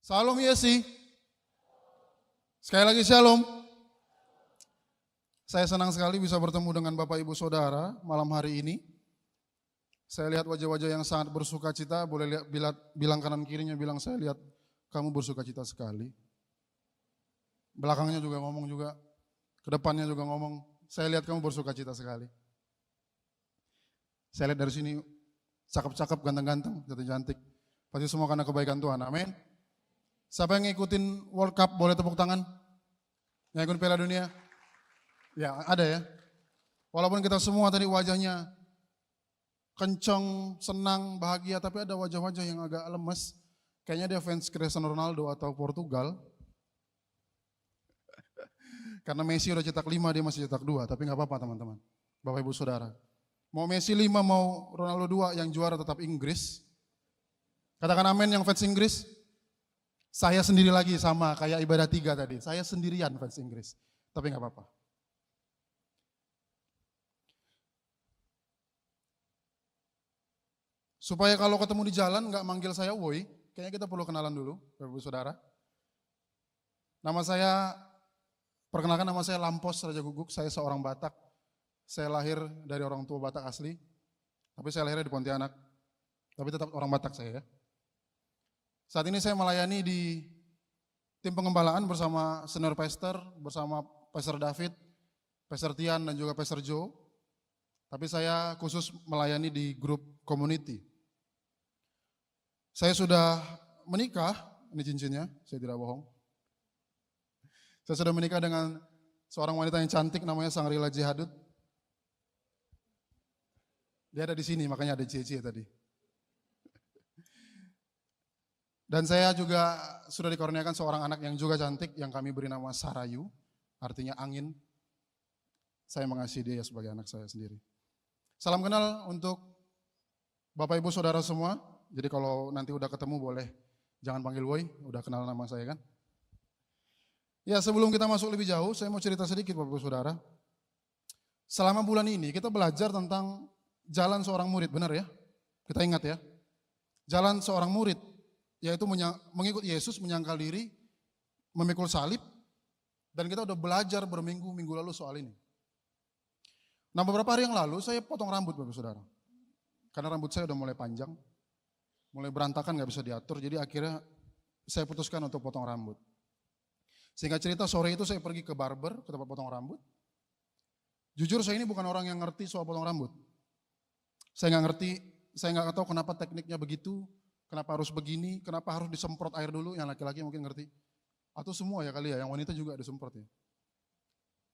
Shalom Yesi. Sekali lagi shalom. Saya senang sekali bisa bertemu dengan Bapak Ibu Saudara malam hari ini. Saya lihat wajah-wajah yang sangat bersuka cita, boleh lihat, bilang kanan kirinya, bilang saya lihat kamu bersuka cita sekali. Belakangnya juga ngomong juga, ke depannya juga ngomong, saya lihat kamu bersuka cita sekali. Saya lihat dari sini, cakep-cakep, ganteng-ganteng, cantik-cantik. Pasti semua karena kebaikan Tuhan, amin. Siapa yang ngikutin World Cup boleh tepuk tangan? Yang ikut Piala Dunia? Ya ada ya. Walaupun kita semua tadi wajahnya kenceng, senang, bahagia, tapi ada wajah-wajah yang agak lemes. Kayaknya dia fans Cristiano Ronaldo atau Portugal. Karena Messi udah cetak 5, dia masih cetak 2, tapi nggak apa-apa teman-teman. Bapak Ibu Saudara. Mau Messi 5, mau Ronaldo 2, yang juara tetap Inggris. Katakan amin yang fans Inggris. Saya sendiri lagi sama kayak ibadah 3 tadi. Saya sendirian fans Inggris. Tapi nggak apa-apa. Supaya kalau ketemu di jalan nggak manggil saya woi, kayaknya kita perlu kenalan dulu, Bapak Ibu Saudara. Nama saya, perkenalkan nama saya Lampos Raja Guguk, saya seorang Batak. Saya lahir dari orang tua Batak asli, tapi saya lahirnya di Pontianak. Tapi tetap orang Batak saya ya. Saat ini saya melayani di tim pengembalaan bersama senior pastor, bersama Pastor David, Pastor Tian dan juga Pastor Joe. Tapi saya khusus melayani di grup community. Saya sudah menikah, ini cincinnya, saya tidak bohong. Saya sudah menikah dengan seorang wanita yang cantik namanya Sangrila Jihadut. Dia ada di sini, makanya ada cie-cie tadi. Dan saya juga sudah dikaruniakan seorang anak yang juga cantik, yang kami beri nama Sarayu, artinya angin. Saya mengasihi dia sebagai anak saya sendiri. Salam kenal untuk Bapak Ibu Saudara semua. Jadi kalau nanti udah ketemu boleh jangan panggil woi, udah kenal nama saya kan. Ya sebelum kita masuk lebih jauh, saya mau cerita sedikit Bapak Ibu Saudara. Selama bulan ini kita belajar tentang jalan seorang murid, benar ya? Kita ingat ya. Jalan seorang murid, yaitu mengikut Yesus, menyangkal diri, memikul salib, dan kita udah belajar berminggu-minggu lalu soal ini. Nah beberapa hari yang lalu saya potong rambut Bapak Saudara. Karena rambut saya udah mulai panjang, mulai berantakan gak bisa diatur, jadi akhirnya saya putuskan untuk potong rambut. Sehingga cerita sore itu saya pergi ke barber, ke tempat potong rambut. Jujur saya ini bukan orang yang ngerti soal potong rambut. Saya nggak ngerti, saya nggak tahu kenapa tekniknya begitu, kenapa harus begini, kenapa harus disemprot air dulu, yang laki-laki mungkin ngerti. Atau semua ya kali ya, yang wanita juga disemprot ya.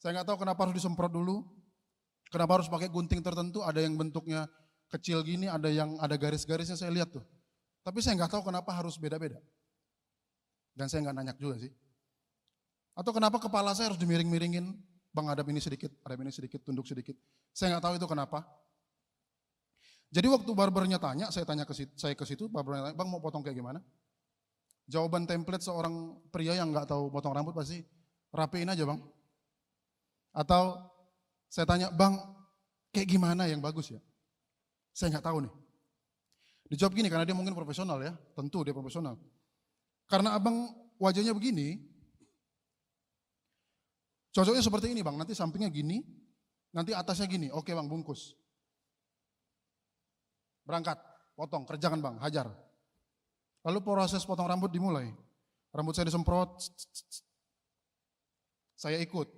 Saya nggak tahu kenapa harus disemprot dulu, kenapa harus pakai gunting tertentu, ada yang bentuknya kecil gini, ada yang ada garis-garisnya saya lihat tuh. Tapi saya nggak tahu kenapa harus beda-beda. Dan saya nggak nanya juga sih. Atau kenapa kepala saya harus dimiring-miringin, bang hadap ini sedikit, tunduk sedikit. Saya nggak tahu itu kenapa. Jadi waktu barbernya tanya, saya ke situ, barbernya tanya, bang mau potong kayak gimana? Jawaban template seorang pria yang nggak tahu potong rambut pasti rapiin aja bang. Atau saya tanya, bang kayak gimana yang bagus ya? Saya nggak tahu nih. Dijawab gini, karena dia mungkin profesional ya, tentu dia profesional. Karena abang wajahnya begini, cocoknya seperti ini bang, nanti sampingnya gini, nanti atasnya gini, oke bang bungkus. Berangkat, potong, kerjakan bang, hajar. Lalu proses potong rambut dimulai. Rambut saya disemprot, saya ikut,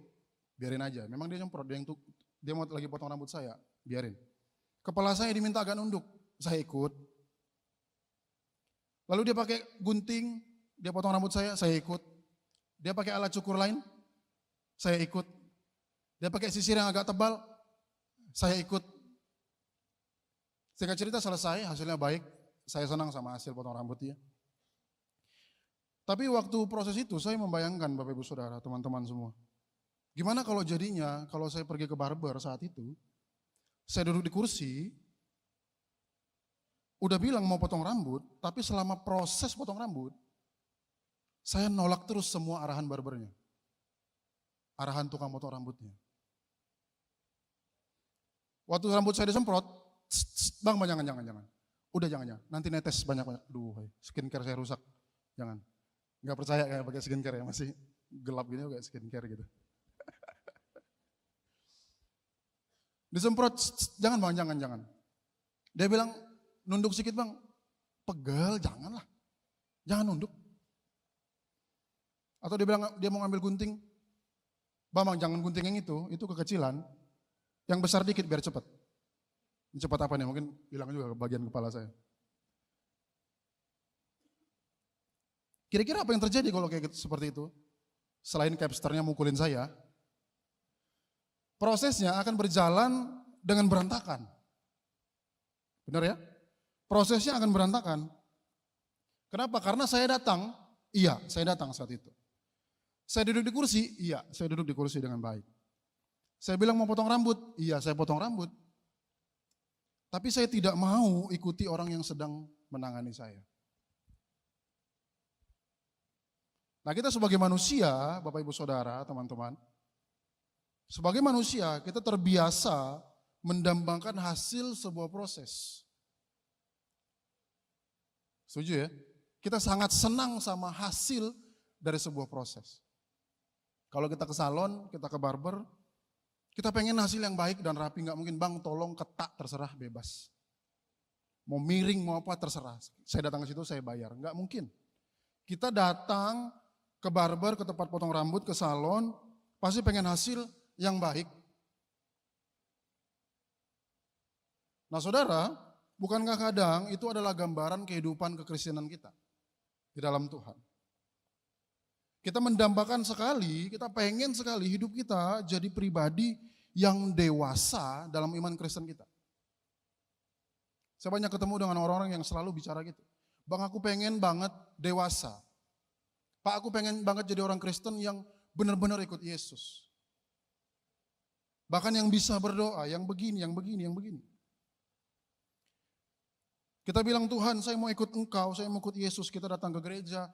biarin aja. Memang dia nyemprot, dia mau lagi potong rambut saya, biarin. Kepala saya diminta agak nunduk, saya ikut. Lalu dia pakai gunting, dia potong rambut saya ikut. Dia pakai alat cukur lain, saya ikut. Dia pakai sisir yang agak tebal, saya ikut. Singkat cerita selesai, hasilnya baik, saya senang sama hasil potong rambut dia. Tapi waktu proses itu saya membayangkan Bapak Ibu Saudara, teman-teman semua. Gimana kalau jadinya, kalau saya pergi ke barber saat itu, saya duduk di kursi, udah bilang mau potong rambut, tapi selama proses potong rambut, saya nolak terus semua arahan barbernya. Arahan tukang potong rambutnya. Waktu rambut saya disemprot, bang jangan. Udah jangan. Nanti netes banyak. Aduh, skincare saya rusak. Jangan. Nggak percaya kayak pakai skincare ya, masih gelap gini kayak skincare gitu. Disemprot, jangan bang, jangan. Dia bilang, nunduk sedikit bang, pegel, janganlah. Jangan nunduk. Atau dia bilang, dia mau ngambil gunting. Bang, jangan gunting yang itu kekecilan. Yang besar dikit biar cepat. Cepat apa nih, mungkin hilang juga ke bagian kepala saya. Kira-kira apa yang terjadi kalau kayak gitu, seperti itu? Selain capsternya mukulin saya, prosesnya akan berjalan dengan berantakan. Benar ya? Prosesnya akan berantakan. Kenapa? Karena saya datang saat itu. Saya duduk di kursi, saya duduk di kursi dengan baik. Saya bilang mau potong rambut, saya potong rambut. Tapi saya tidak mau ikuti orang yang sedang menangani saya. Nah, kita sebagai manusia, Bapak Ibu Saudara, teman-teman, sebagai manusia kita terbiasa mendambakan hasil sebuah proses. Setuju ya? Kita sangat senang sama hasil dari sebuah proses. Kalau kita ke salon, kita ke barber, kita pengen hasil yang baik dan rapi, nggak mungkin bang tolong ketak, terserah bebas. Mau miring, mau apa terserah. Saya datang ke situ, saya bayar, nggak mungkin. Kita datang ke barber, ke tempat potong rambut, ke salon, pasti pengen hasil yang baik. Nah saudara, bukankah kadang itu adalah gambaran kehidupan kekristenan kita di dalam Tuhan? Kita mendambakan sekali, kita pengen sekali hidup kita jadi pribadi yang dewasa dalam iman Kristen kita. Saya banyak ketemu dengan orang-orang yang selalu bicara gitu. Bang, aku pengen banget dewasa. Pak, aku pengen banget jadi orang Kristen yang benar-benar ikut Yesus. Bahkan yang bisa berdoa, yang begini. Kita bilang, Tuhan saya mau ikut Engkau, saya mau ikut Yesus. Kita datang ke gereja,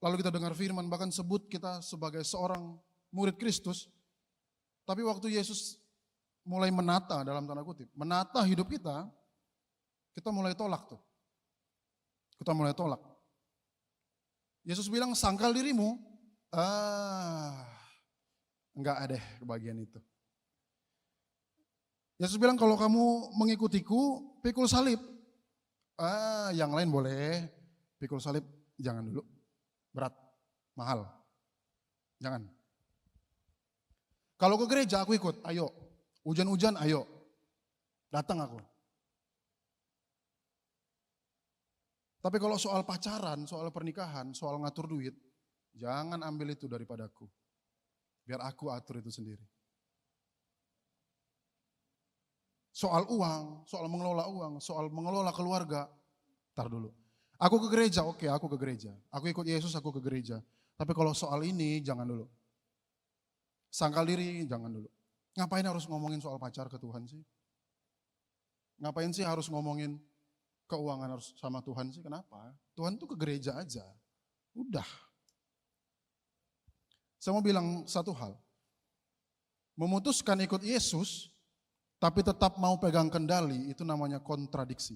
lalu kita dengar firman, bahkan sebut kita sebagai seorang murid Kristus. Tapi waktu Yesus mulai menata, dalam tanda kutip, menata hidup kita mulai tolak tuh. Kita mulai tolak. Yesus bilang, sangkal dirimu. Enggak ada kebagian itu. Yesus bilang, kalau kamu mengikutiku, pikul salib. Yang lain boleh, pikul salib jangan dulu. Berat, mahal. Jangan. Kalau ke gereja aku ikut, ayo. Hujan-hujan, ayo. Datang aku. Tapi kalau soal pacaran, soal pernikahan, soal ngatur duit, jangan ambil itu daripadaku. Biar aku atur itu sendiri. Soal uang, soal mengelola keluarga, tar dulu. Aku ke gereja, oke, aku ke gereja. Aku ikut Yesus, aku ke gereja. Tapi kalau soal ini, jangan dulu. Sangkal diri, jangan dulu. Ngapain harus ngomongin soal pacar ke Tuhan sih? Ngapain sih harus ngomongin keuangan harus sama Tuhan sih? Kenapa? Tuhan tuh ke gereja aja. Udah. Saya mau bilang satu hal. Memutuskan ikut Yesus, tapi tetap mau pegang kendali, itu namanya kontradiksi.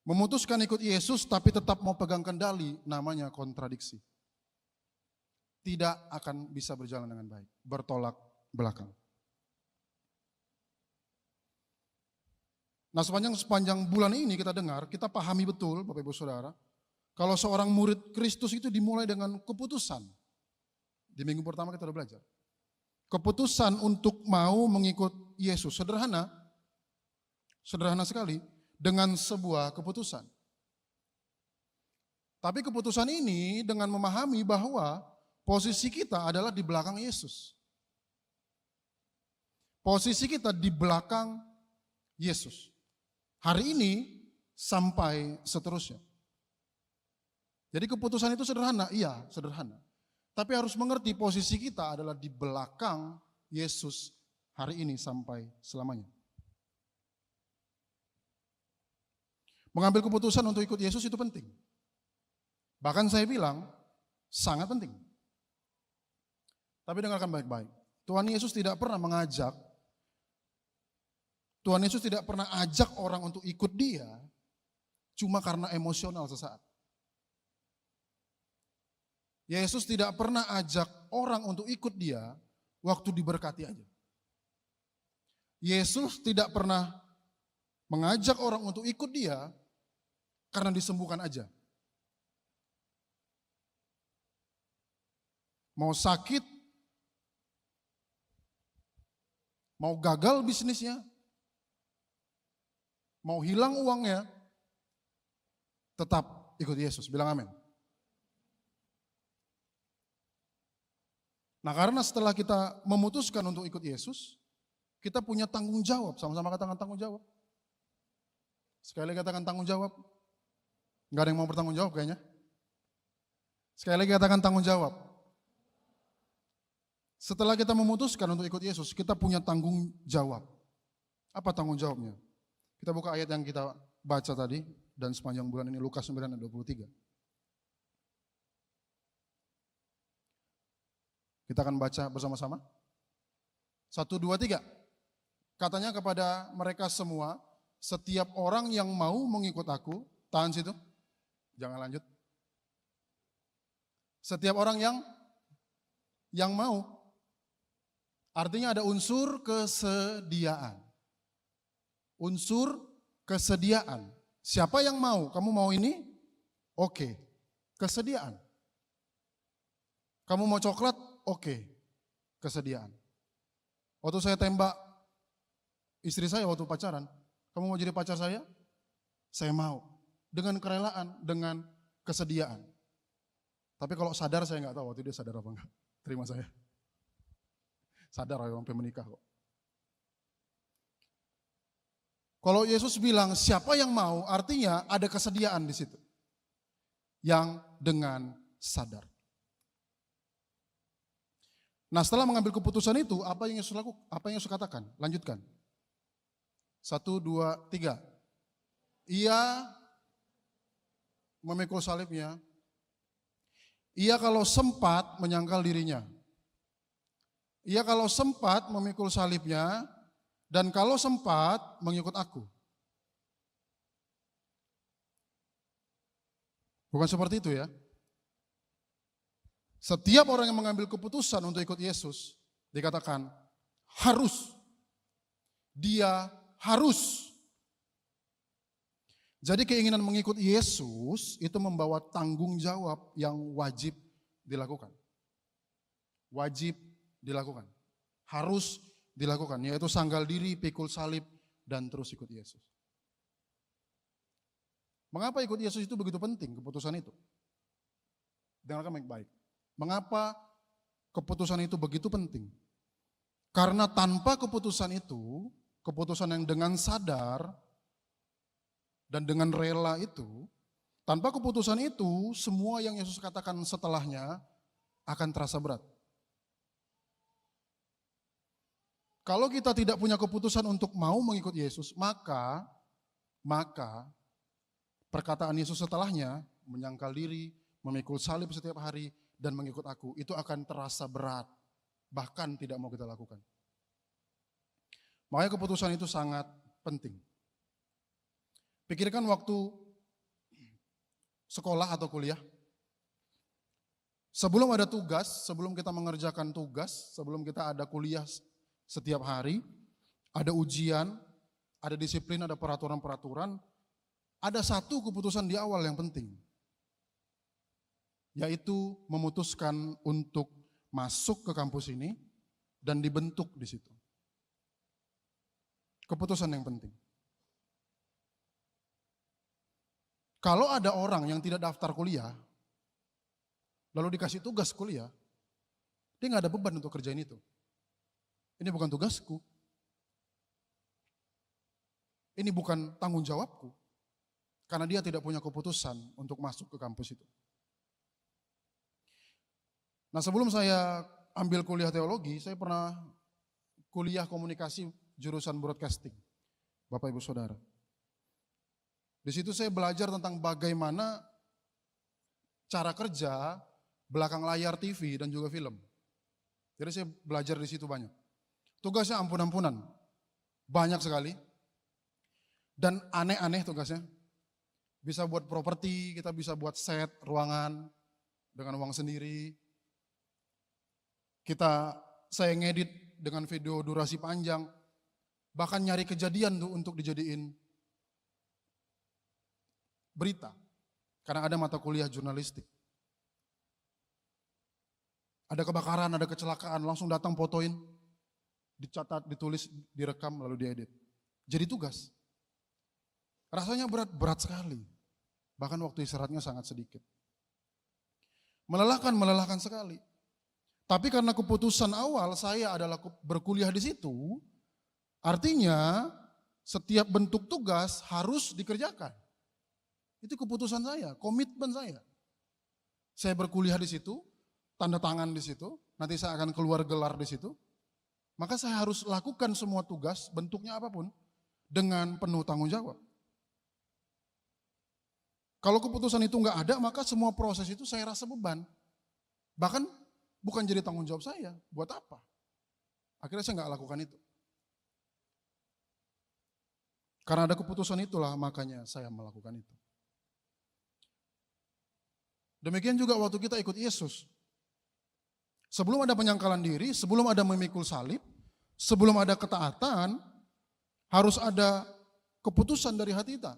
Memutuskan ikut Yesus, tapi tetap mau pegang kendali, namanya kontradiksi. Tidak akan bisa berjalan dengan baik. Bertolak belakang. Nah sepanjang bulan ini kita dengar, kita pahami betul Bapak Ibu Saudara, kalau seorang murid Kristus itu dimulai dengan keputusan. Di minggu pertama kita udah belajar. Keputusan untuk mau mengikut Yesus, sederhana sekali, dengan sebuah keputusan. Tapi keputusan ini dengan memahami bahwa posisi kita adalah di belakang Yesus. Posisi kita di belakang Yesus. Hari ini sampai seterusnya. Jadi keputusan itu sederhana, iya sederhana. Tapi harus mengerti posisi kita adalah di belakang Yesus hari ini sampai selamanya. Mengambil keputusan untuk ikut Yesus itu penting. Bahkan saya bilang sangat penting. Tapi dengarkan baik-baik. Tuhan Yesus tidak pernah ajak orang untuk ikut dia, cuma karena emosional sesaat. Yesus tidak pernah ajak orang untuk ikut dia waktu diberkati aja. Yesus tidak pernah mengajak orang untuk ikut dia karena disembuhkan aja. Mau sakit, mau gagal bisnisnya, mau hilang uangnya, tetap ikut Yesus. Bilang amin. Nah, karena setelah kita memutuskan untuk ikut Yesus, kita punya tanggung jawab. Sama-sama katakan tanggung jawab. Sekali lagi katakan tanggung jawab. Enggak ada yang mau bertanggung jawab kayaknya. Sekali lagi katakan tanggung jawab. Setelah kita memutuskan untuk ikut Yesus, kita punya tanggung jawab. Apa tanggung jawabnya? Kita buka ayat yang kita baca tadi, dan sepanjang bulan ini Lukas 9 ayat 23. Kita akan baca bersama-sama. 1, 2, 3. Katanya kepada mereka semua, setiap orang yang mau mengikut aku, tahan situ, jangan lanjut. Setiap orang yang mau, artinya ada unsur kesediaan. Unsur kesediaan. Siapa yang mau? Kamu mau ini? Oke, kesediaan. Kamu mau coklat? Oke, kesediaan. Waktu saya tembak istri saya waktu pacaran, kamu mau jadi pacar saya? Saya mau. Dengan kerelaan, dengan kesediaan. Tapi kalau sadar saya nggak tahu waktu dia sadar apa enggak. Terima saya. Sadar ya sampai menikah kok. Kalau Yesus bilang siapa yang mau, artinya ada kesediaan di situ. Yang dengan sadar. Nah, setelah mengambil keputusan itu, apa yang Yesus lakukan? Apa yang Yesus katakan? Lanjutkan. 1, 2, 3. Ia memikul salibnya. Ia kalau sempat menyangkal dirinya. Ia kalau sempat memikul salibnya, dan kalau sempat mengikut aku. Bukan seperti itu ya. Setiap orang yang mengambil keputusan untuk ikut Yesus, dikatakan harus. Dia harus. Jadi keinginan mengikut Yesus itu membawa tanggung jawab yang wajib dilakukan. Wajib dilakukan. Harus dilakukan, yaitu sanggal diri, pikul salib, dan terus ikut Yesus. Mengapa ikut Yesus itu begitu penting, keputusan itu? Dengarkan baik-baik. Mengapa keputusan itu begitu penting? Karena tanpa keputusan itu, keputusan yang dengan sadar dan dengan rela itu, tanpa keputusan itu, semua yang Yesus katakan setelahnya akan terasa berat. Kalau kita tidak punya keputusan untuk mau mengikut Yesus, maka perkataan Yesus setelahnya, menyangkal diri, memikul salib setiap hari, dan mengikut aku, itu akan terasa berat, bahkan tidak mau kita lakukan. Makanya keputusan itu sangat penting. Pikirkan waktu sekolah atau kuliah, sebelum ada tugas, sebelum kita mengerjakan tugas, sebelum kita ada kuliah setiap hari, ada ujian, ada disiplin, ada peraturan-peraturan, ada satu keputusan di awal yang penting. Yaitu memutuskan untuk masuk ke kampus ini dan dibentuk di situ. Keputusan yang penting. Kalau ada orang yang tidak daftar kuliah, lalu dikasih tugas kuliah, dia nggak ada beban untuk kerjain itu. Ini bukan tugasku. Ini bukan tanggung jawabku. Karena dia tidak punya keputusan untuk masuk ke kampus itu. Nah, sebelum saya ambil kuliah teologi, saya pernah kuliah komunikasi jurusan broadcasting, Bapak Ibu Saudara. Di situ saya belajar tentang bagaimana cara kerja belakang layar TV dan juga film. Jadi saya belajar di situ banyak. Tugasnya ampun-ampunan, banyak sekali, dan aneh-aneh tugasnya. Bisa buat properti, kita bisa buat set ruangan dengan uang sendiri. Saya ngedit dengan video durasi panjang, bahkan nyari kejadian tuh untuk dijadiin berita. Karena ada mata kuliah jurnalistik. Ada kebakaran, ada kecelakaan, langsung datang fotoin, dicatat, ditulis, direkam, lalu diedit. Jadi tugas. Rasanya berat sekali. Bahkan waktu istirahatnya sangat sedikit. Melelahkan sekali. Tapi karena keputusan awal saya adalah berkuliah di situ, artinya setiap bentuk tugas harus dikerjakan. Itu keputusan saya, komitmen saya. Saya berkuliah di situ, tanda tangan di situ, nanti saya akan keluar gelar di situ. Maka saya harus lakukan semua tugas, bentuknya apapun, dengan penuh tanggung jawab. Kalau keputusan itu nggak ada, maka semua proses itu saya rasa beban. Bahkan bukan jadi tanggung jawab saya, buat apa? Akhirnya saya nggak lakukan itu. Karena ada keputusan itulah, makanya saya melakukan itu. Demikian juga waktu kita ikut Yesus. Sebelum ada penyangkalan diri, sebelum ada memikul salib, sebelum ada ketaatan, harus ada keputusan dari hati kita.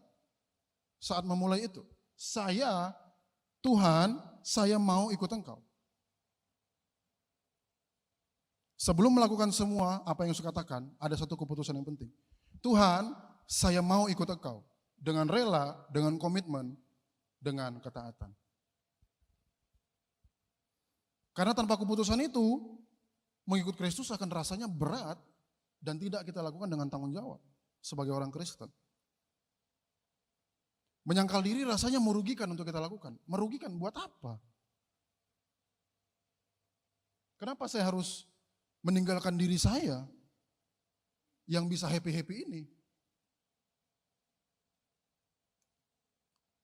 Saat memulai itu, Tuhan, saya mau ikut Engkau. Sebelum melakukan semua apa yang saya katakan, ada satu keputusan yang penting. Tuhan, saya mau ikut Engkau. Dengan rela, dengan komitmen, dengan ketaatan. Karena tanpa keputusan itu, mengikut Kristus akan rasanya berat dan tidak kita lakukan dengan tanggung jawab sebagai orang Kristen. Menyangkal diri rasanya merugikan untuk kita lakukan. Merugikan buat apa? Kenapa saya harus meninggalkan diri saya yang bisa happy-happy ini?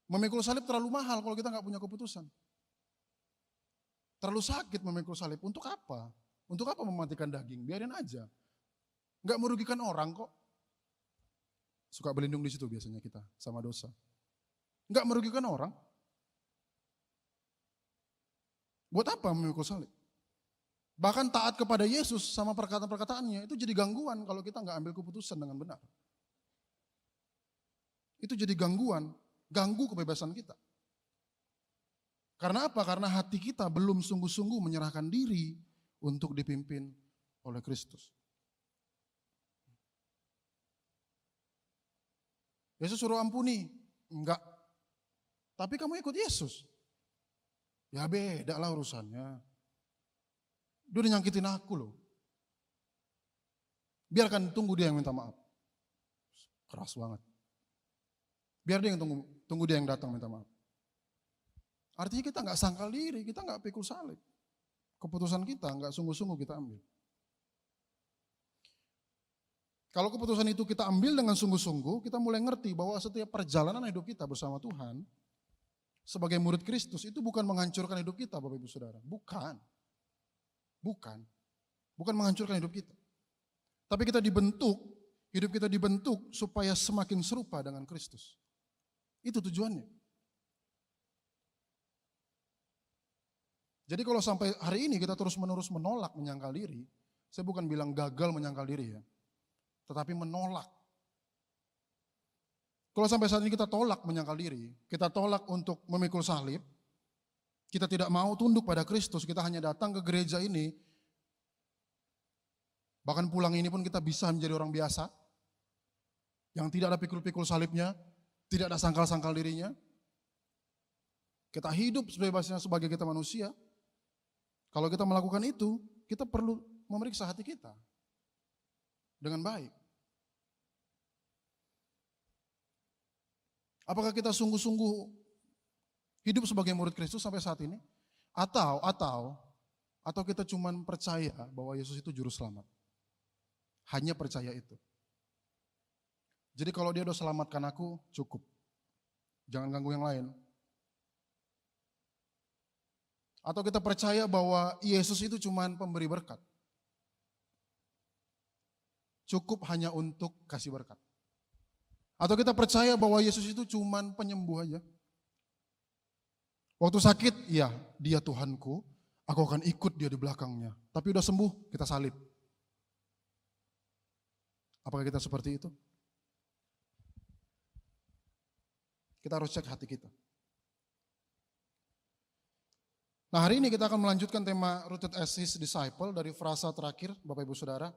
Memikul salib terlalu mahal kalau kita nggak punya keputusan. Terlalu sakit memikul salib. Untuk apa? Untuk apa mematikan daging? Biarin aja. Nggak merugikan orang kok. Suka berlindung di situ biasanya kita sama dosa. Nggak merugikan orang. Buat apa memikul salib? Bahkan taat kepada Yesus sama perkataan-perkataannya itu jadi gangguan kalau kita nggak ambil keputusan dengan benar. Itu jadi gangguan, ganggu kebebasan kita. Karena apa? Karena hati kita belum sungguh-sungguh menyerahkan diri untuk dipimpin oleh Kristus. Yesus suruh ampuni, enggak. Tapi kamu ikut Yesus. Ya beda lah urusannya. Dia udah nyakitin aku loh. Biarkan tunggu dia yang minta maaf. Keras banget. Biar dia yang tunggu dia yang datang minta maaf. Artinya kita nggak sangkal diri, kita nggak pikul salib. Keputusan kita nggak sungguh-sungguh kita ambil. Kalau keputusan itu kita ambil dengan sungguh-sungguh, kita mulai ngerti bahwa setiap perjalanan hidup kita bersama Tuhan, sebagai murid Kristus itu bukan menghancurkan hidup kita Bapak Ibu Saudara. Bukan. Bukan menghancurkan hidup kita. Tapi kita dibentuk, hidup kita dibentuk supaya semakin serupa dengan Kristus. Itu tujuannya. Jadi kalau sampai hari ini kita terus-menerus menolak menyangkal diri, saya bukan bilang gagal menyangkal diri ya, tetapi menolak. Kalau sampai saat ini kita tolak menyangkal diri, kita tolak untuk memikul salib, kita tidak mau tunduk pada Kristus, kita hanya datang ke gereja ini, bahkan pulang ini pun kita bisa menjadi orang biasa, yang tidak ada pikul-pikul salibnya, tidak ada sangkal-sangkal dirinya. Kita hidup sebebasnya sebagai kita manusia. Kalau kita melakukan itu, kita perlu memeriksa hati kita dengan baik. Apakah kita sungguh-sungguh hidup sebagai murid Kristus sampai saat ini? Atau kita cuma percaya bahwa Yesus itu juru selamat. Hanya percaya itu. Jadi kalau dia udah selamatkan aku, cukup. Jangan ganggu yang lain. Atau kita percaya bahwa Yesus itu cuma pemberi berkat. Cukup hanya untuk kasih berkat. Atau kita percaya bahwa Yesus itu cuman penyembuh aja. Waktu sakit, iya, dia Tuhanku, aku akan ikut dia di belakangnya. Tapi udah sembuh, kita salib. Apakah kita seperti itu? Kita harus cek hati kita. Nah, hari ini kita akan melanjutkan tema Rooted as His Disciple dari frasa terakhir, Bapak Ibu Saudara,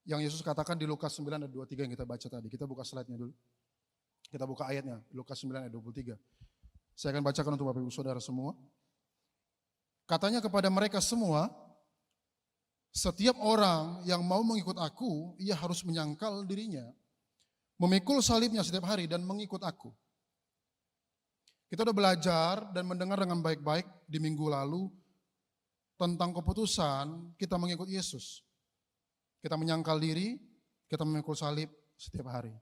yang Yesus katakan di Lukas 9 ayat 23 yang kita baca tadi. Kita buka slide-nya dulu. Kita buka ayatnya, Lukas 9 ayat 23. Saya akan bacakan untuk Bapak Ibu Saudara semua. Katanya kepada mereka semua, setiap orang yang mau mengikut aku, ia harus menyangkal dirinya, memikul salibnya setiap hari dan mengikut aku. Kita sudah belajar dan mendengar dengan baik-baik di minggu lalu tentang keputusan kita mengikut Yesus. Kita menyangkal diri, kita memikul salib setiap hari.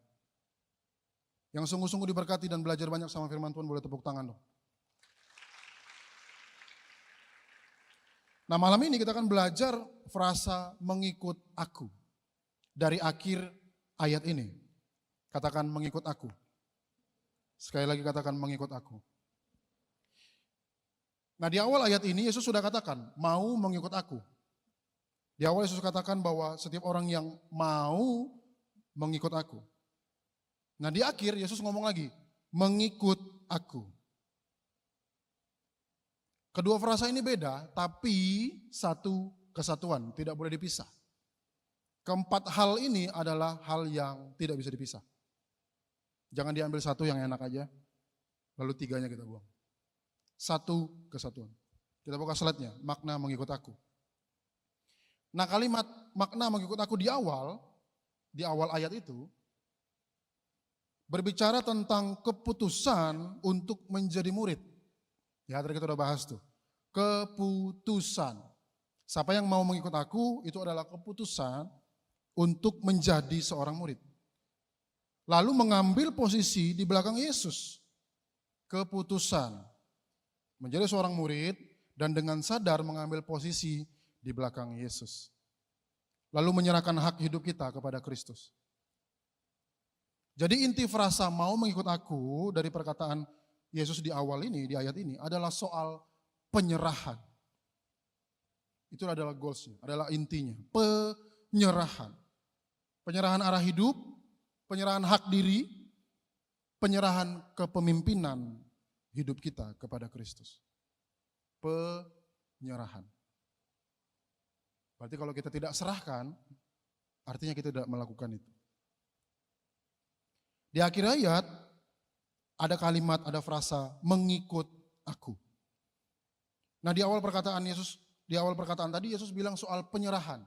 Yang sungguh-sungguh diberkati dan belajar banyak sama firman Tuhan, boleh tepuk tangan dong. Nah, malam ini kita akan belajar frasa mengikut aku. Dari akhir ayat ini. Katakan mengikut aku. Sekali lagi katakan mengikut aku. Nah, di awal ayat ini Yesus sudah katakan mau mengikut aku. Di awal Yesus katakan bahwa setiap orang yang mau mengikut aku. Nah, di akhir Yesus ngomong lagi, mengikut aku. Kedua frasa ini beda, tapi satu kesatuan, tidak boleh dipisah. Keempat hal ini adalah hal yang tidak bisa dipisah. Jangan diambil satu yang enak aja, lalu tiganya kita buang. Satu kesatuan. Kita buka slide-nya, makna mengikut aku. Nah, kalimat makna mengikut aku di awal ayat itu, berbicara tentang keputusan untuk menjadi murid. Ya, tadi kita udah bahas tuh. Keputusan. Siapa yang mau mengikut aku, itu adalah keputusan untuk menjadi seorang murid. Lalu mengambil posisi di belakang Yesus. Keputusan. Menjadi seorang murid dan dengan sadar mengambil posisi di belakang Yesus. Lalu menyerahkan hak hidup kita kepada Kristus. Jadi inti frasa mau mengikut aku dari perkataan Yesus di awal ini, di ayat ini adalah soal penyerahan. Itu adalah goalsnya, adalah intinya. Penyerahan. Penyerahan arah hidup, penyerahan hak diri, penyerahan kepemimpinan hidup kita kepada Kristus. Penyerahan. Berarti kalau kita tidak serahkan, artinya kita tidak melakukan itu. Di akhir ayat, ada kalimat, ada frasa, mengikut aku. Nah, di awal perkataan tadi Yesus bilang soal penyerahan.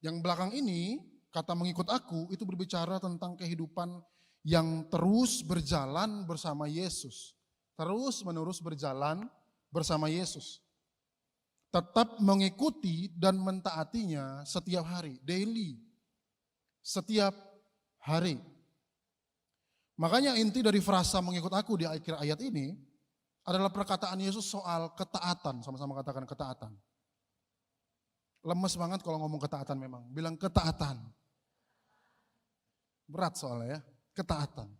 Yang belakang ini, kata mengikut aku, itu berbicara tentang kehidupan yang terus berjalan bersama Yesus. Terus menerus berjalan bersama Yesus. Tetap mengikuti dan mentaatinya setiap hari, daily. Setiap hari. Makanya inti dari frasa mengikut aku di akhir ayat ini adalah perkataan Yesus soal ketaatan. Sama-sama katakan ketaatan. Lemes banget kalau ngomong ketaatan memang. Bilang ketaatan. Berat soalnya ya, ketaatan.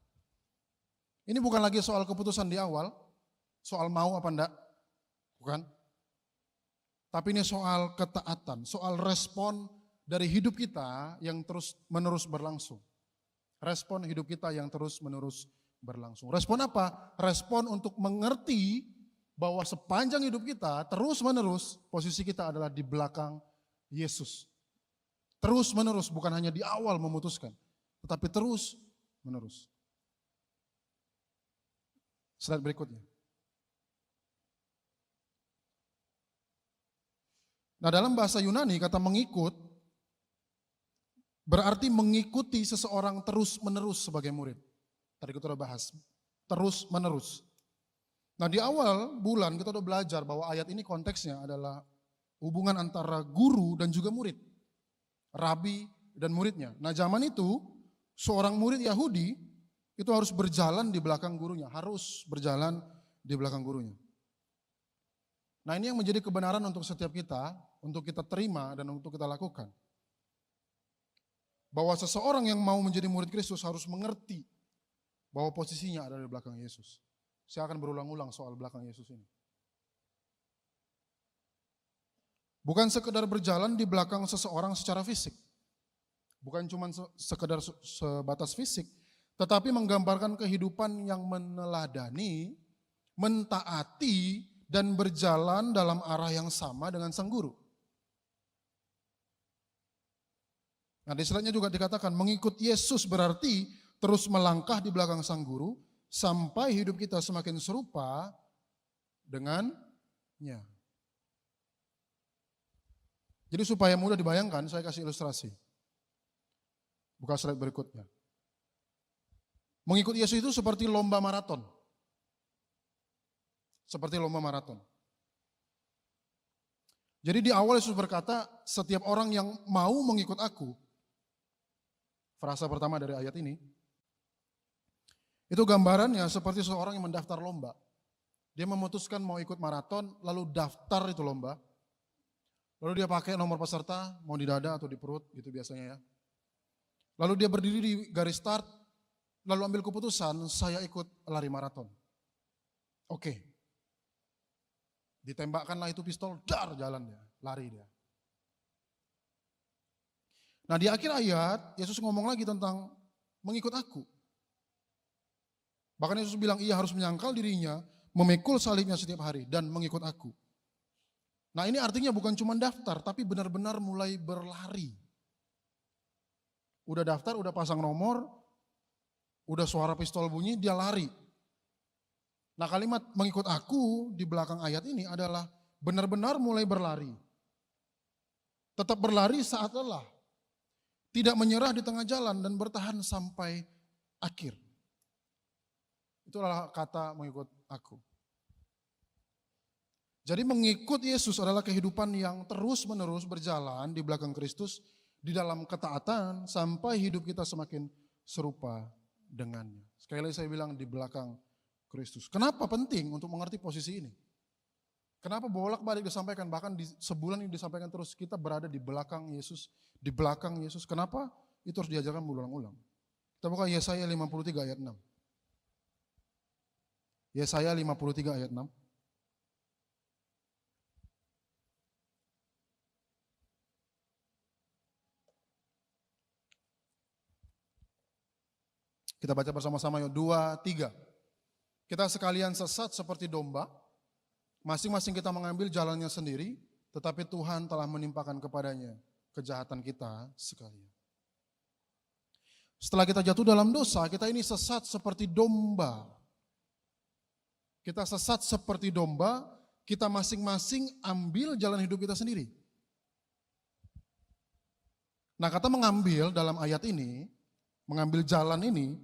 Ini bukan lagi soal keputusan di awal, soal mau apa enggak, bukan. Tapi ini soal ketaatan, soal respon dari hidup kita yang terus menerus berlangsung. Respon hidup kita yang terus menerus berlangsung. Respon apa? Respon untuk mengerti bahwa sepanjang hidup kita terus menerus posisi kita adalah di belakang Yesus. Terus menerus, bukan hanya di awal memutuskan, tetapi terus menerus. Slide berikutnya. Nah, dalam bahasa Yunani kata mengikut berarti mengikuti seseorang terus menerus sebagai murid. Tadi kita udah bahas, terus menerus. Nah, di awal bulan kita udah belajar bahwa ayat ini konteksnya adalah hubungan antara guru dan juga murid. Rabi dan muridnya. Nah, zaman itu seorang murid Yahudi itu harus berjalan di belakang gurunya, harus berjalan di belakang gurunya. Nah, ini yang menjadi kebenaran untuk setiap kita, untuk kita terima dan untuk kita lakukan. bahwa seseorang yang mau menjadi murid Kristus harus mengerti bahwa posisinya ada di belakang Yesus. Saya akan berulang-ulang soal belakang Yesus ini. Bukan sekedar berjalan di belakang seseorang secara fisik. Bukan cuma sekedar sebatas fisik, tetapi menggambarkan kehidupan yang meneladani, mentaati, dan berjalan dalam arah yang sama dengan sang guru. Nah, di slide-nya juga dikatakan mengikut Yesus berarti terus melangkah di belakang sang guru sampai hidup kita semakin serupa dengannya. Jadi supaya mudah dibayangkan, saya kasih ilustrasi. Buka slide berikutnya. Mengikut Yesus itu seperti lomba maraton. Seperti lomba maraton. Jadi di awal Yesus berkata, setiap orang yang mau mengikut aku, frasa pertama dari ayat ini, itu gambarannya seperti seorang yang mendaftar lomba. Dia memutuskan mau ikut maraton, lalu daftar itu lomba. Lalu dia pakai nomor peserta, mau di dada atau di perut gitu biasanya ya. Lalu dia berdiri di garis start, lalu ambil keputusan, saya ikut lari maraton. Oke. Ditembakkanlah itu pistol, dar jalan dia, lari dia. Nah di akhir ayat, Yesus ngomong lagi tentang mengikut aku. Bahkan Yesus bilang ia harus menyangkal dirinya, memikul salibnya setiap hari dan mengikut aku. Nah ini artinya bukan cuma daftar, tapi benar-benar mulai berlari. Udah daftar, udah pasang nomor, udah suara pistol bunyi, dia lari. Nah kalimat mengikut aku di belakang ayat ini adalah benar-benar mulai berlari. Tetap berlari saat lelah. Tidak menyerah di tengah jalan dan bertahan sampai akhir. Itulah kata mengikut aku. Jadi mengikut Yesus adalah kehidupan yang terus-menerus berjalan di belakang Kristus, di dalam ketaatan sampai hidup kita semakin serupa dengannya. Sekali lagi saya bilang di belakang Kristus. Kenapa penting untuk mengerti posisi ini? Kenapa bolak-balik disampaikan, bahkan di sebulan ini disampaikan terus kita berada di belakang Yesus, di belakang Yesus. Kenapa? Itu harus diajarkan berulang-ulang. Kita buka Yesaya 53 ayat 6. Yesaya 53 ayat 6. Kita baca bersama-sama yuk, 2, 3. Kita sekalian sesat seperti domba, masing-masing kita mengambil jalannya sendiri, tetapi Tuhan telah menimpakan kepadanya kejahatan kita sekalian. Setelah kita jatuh dalam dosa, kita ini sesat seperti domba. Kita sesat seperti domba, kita masing-masing ambil jalan hidup kita sendiri. Nah kata mengambil dalam ayat ini, mengambil jalan ini,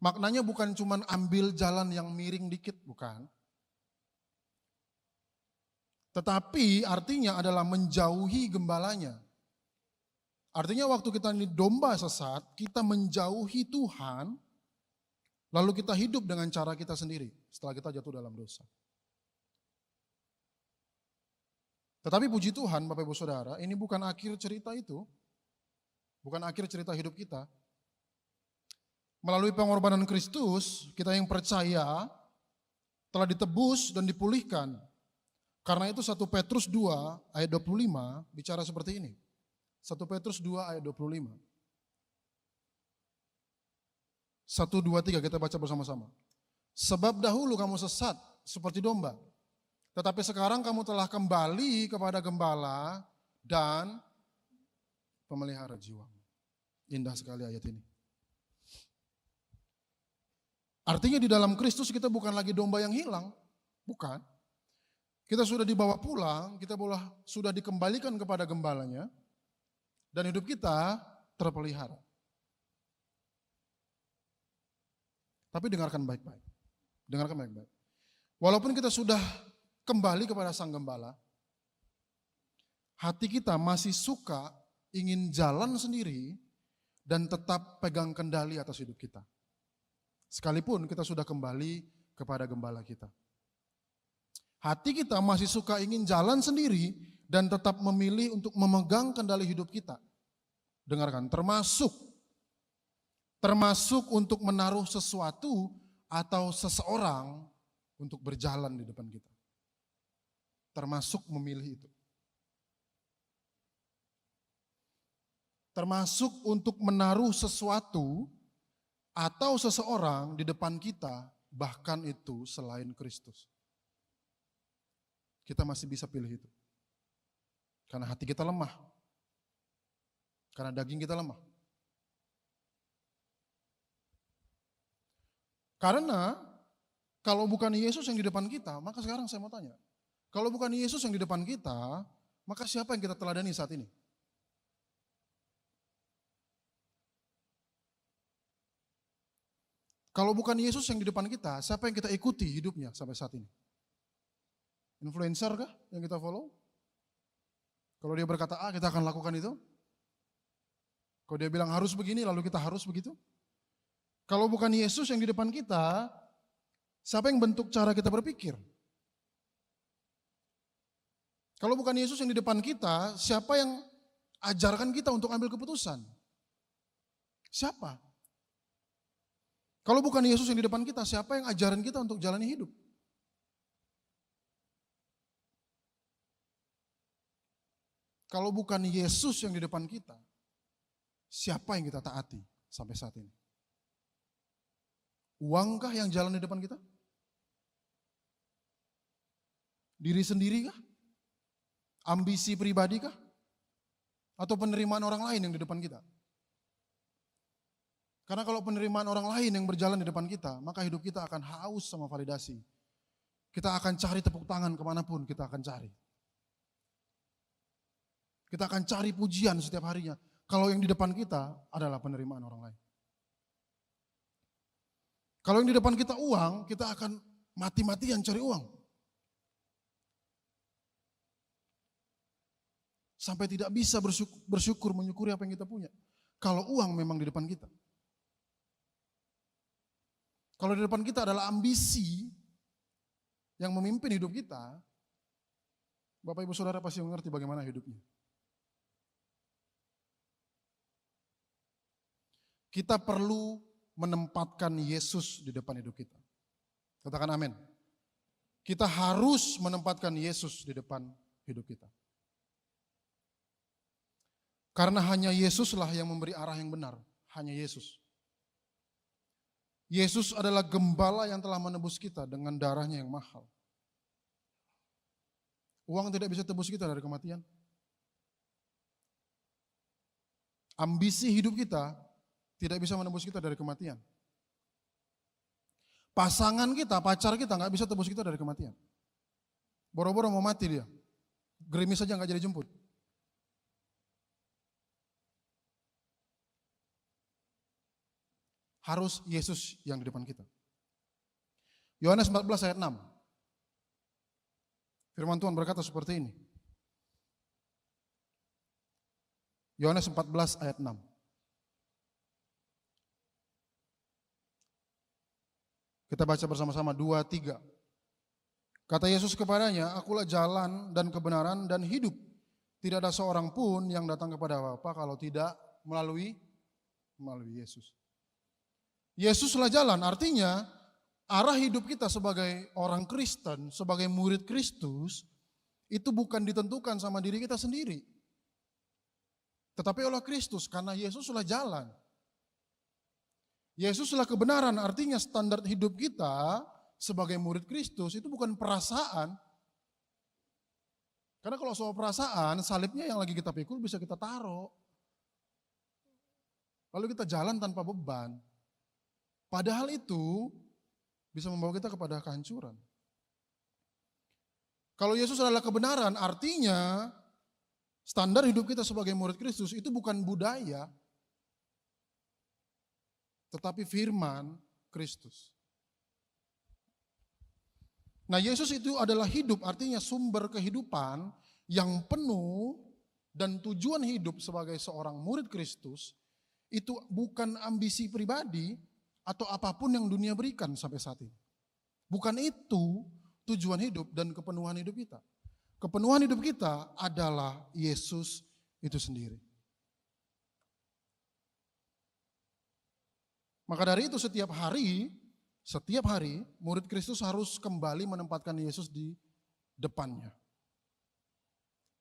maknanya bukan cuma ambil jalan yang miring dikit, bukan. Tetapi artinya adalah menjauhi gembalanya. Artinya waktu kita ini domba sesat, kita menjauhi Tuhan, lalu kita hidup dengan cara kita sendiri setelah kita jatuh dalam dosa. Tetapi puji Tuhan Bapak Ibu Saudara, ini bukan akhir cerita itu. Bukan akhir cerita hidup kita. Melalui pengorbanan Kristus, kita yang percaya telah ditebus dan dipulihkan. Karena itu 1 Petrus 2 ayat 25 bicara seperti ini. 1 Petrus 2 ayat 25. 1, 2, 3 kita baca bersama-sama. Sebab dahulu kamu sesat seperti domba, tetapi sekarang kamu telah kembali kepada gembala dan pemelihara jiwa. Indah sekali ayat ini. Artinya di dalam Kristus kita bukan lagi domba yang hilang, bukan. Kita sudah dibawa pulang, kita sudah dikembalikan kepada gembalanya, dan hidup kita terpelihara. Tapi dengarkan baik-baik, dengarkan baik-baik. Walaupun kita sudah kembali kepada sang gembala, hati kita masih suka ingin jalan sendiri dan tetap pegang kendali atas hidup kita. Sekalipun kita sudah kembali kepada gembala kita. Hati kita masih suka ingin jalan sendiri dan tetap memilih untuk memegang kendali hidup kita. Dengarkan, termasuk termasuk untuk menaruh sesuatu atau seseorang untuk berjalan di depan kita. Termasuk memilih itu. Termasuk untuk menaruh sesuatu atau seseorang di depan kita, bahkan itu selain Kristus. Kita masih bisa pilih itu. Karena hati kita lemah. Karena daging kita lemah. Karena kalau bukan Yesus yang di depan kita, maka sekarang saya mau tanya. Kalau bukan Yesus yang di depan kita, maka siapa yang kita teladani saat ini? Kalau bukan Yesus yang di depan kita, siapa yang kita ikuti hidupnya sampai saat ini? Influencer kah yang kita follow? Kalau dia berkata A, kita akan lakukan itu. Kalau dia bilang harus begini, lalu kita harus begitu. Kalau bukan Yesus yang di depan kita, siapa yang bentuk cara kita berpikir? Kalau bukan Yesus yang di depan kita, siapa yang ajarkan kita untuk ambil keputusan? Siapa? Kalau bukan Yesus yang di depan kita, siapa yang ajarin kita untuk jalani hidup? Kalau bukan Yesus yang di depan kita, siapa yang kita taati sampai saat ini? Uangkah yang jalan di depan kita? Diri sendiri kah? Ambisi pribadi kah? Atau penerimaan orang lain yang di depan kita? Karena kalau penerimaan orang lain yang berjalan di depan kita, maka hidup kita akan haus sama validasi. Kita akan cari tepuk tangan kemanapun kita akan cari. Kita akan cari pujian setiap harinya. Kalau yang di depan kita adalah penerimaan orang lain. Kalau yang di depan kita uang, kita akan mati-matian cari uang. Sampai tidak bisa bersyukur, menyukuri apa yang kita punya. Kalau uang memang di depan kita. Kalau di depan kita adalah ambisi yang memimpin hidup kita, Bapak Ibu Saudara pasti mengerti bagaimana hidupnya. Kita perlu menempatkan Yesus di depan hidup kita. Katakan amin. Kita harus menempatkan Yesus di depan hidup kita. Karena hanya Yesuslah yang memberi arah yang benar. Hanya Yesus. Yesus adalah gembala yang telah menebus kita dengan darahnya yang mahal. Uang tidak bisa tebus kita dari kematian. Ambisi hidup kita tidak bisa menebus kita dari kematian. Pasangan kita, pacar kita nggak bisa tebus kita dari kematian. Boro-boro mau mati dia. Gerimis saja nggak jadi jemput. Harus Yesus yang di depan kita. Yohanes 14 ayat 6. Firman Tuhan berkata seperti ini. Yohanes 14 ayat 6. Kita baca bersama-sama 2, 3. Kata Yesus kepadanya, akulah jalan dan kebenaran dan hidup. Tidak ada seorang pun yang datang kepada Bapa kalau tidak melalui Yesus. Yesuslah jalan, artinya arah hidup kita sebagai orang Kristen, sebagai murid Kristus, itu bukan ditentukan sama diri kita sendiri. Tetapi oleh Kristus, karena Yesuslah jalan. Yesuslah kebenaran, artinya standar hidup kita sebagai murid Kristus itu bukan perasaan. Karena kalau soal perasaan, salibnya yang lagi kita pikul bisa kita taruh. Lalu kita jalan tanpa beban. Padahal itu bisa membawa kita kepada kehancuran. Kalau Yesus adalah kebenaran, artinya standar hidup kita sebagai murid Kristus itu bukan budaya, tetapi firman Kristus. Nah, Yesus itu adalah hidup, artinya sumber kehidupan yang penuh, dan tujuan hidup sebagai seorang murid Kristus itu bukan ambisi pribadi atau apapun yang dunia berikan sampai saat ini. Bukan itu tujuan hidup dan kepenuhan hidup kita. Kepenuhan hidup kita adalah Yesus itu sendiri. Maka dari itu setiap hari murid Kristus harus kembali menempatkan Yesus di depannya.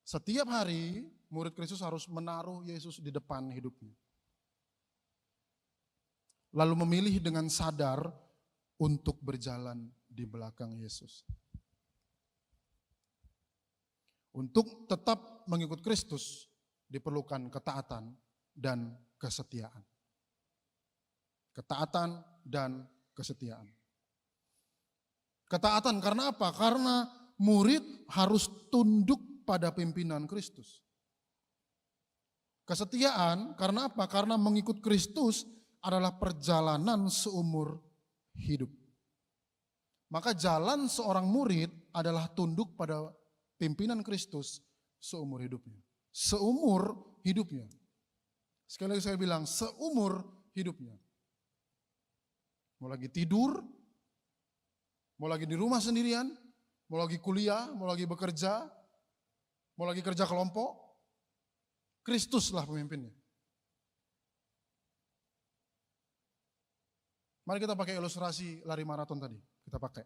Setiap hari murid Kristus harus menaruh Yesus di depan hidupnya. Lalu memilih dengan sadar untuk berjalan di belakang Yesus. Untuk tetap mengikut Kristus diperlukan ketaatan dan kesetiaan. Ketaatan dan kesetiaan. Ketaatan karena apa? Karena murid harus tunduk pada pimpinan Kristus. Kesetiaan karena apa? Karena mengikut Kristus adalah perjalanan seumur hidup. Maka jalan seorang murid adalah tunduk pada pimpinan Kristus seumur hidupnya. Seumur hidupnya. Sekali lagi saya bilang, seumur hidupnya. Mau lagi tidur, mau lagi di rumah sendirian, mau lagi kuliah, mau lagi bekerja, mau lagi kerja kelompok, Kristuslah pemimpinnya. Mari kita pakai ilustrasi lari maraton tadi, kita pakai.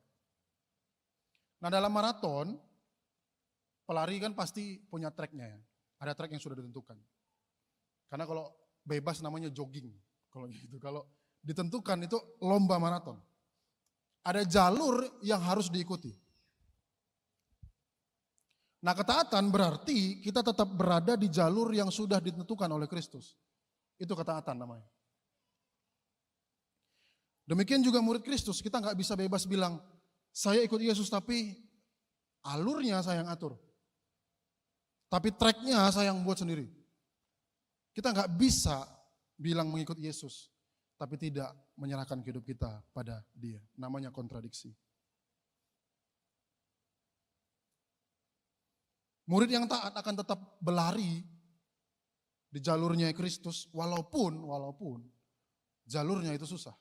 Nah dalam maraton, pelari kan pasti punya tracknya ya. Ada track yang sudah ditentukan. Karena kalau bebas namanya jogging. Kalau gitu, kalau ditentukan itu lomba maraton. Ada jalur yang harus diikuti. Nah ketaatan berarti kita tetap berada di jalur yang sudah ditentukan oleh Kristus. Itu ketaatan namanya. Demikian juga murid Kristus, kita nggak bisa bebas bilang, saya ikut Yesus tapi alurnya saya yang atur. Tapi tracknya saya yang buat sendiri. Kita nggak bisa bilang mengikut Yesus, tapi tidak menyerahkan hidup kita pada Dia. Namanya kontradiksi. Murid yang taat akan tetap berlari di jalurnya Kristus, walaupun jalurnya itu susah.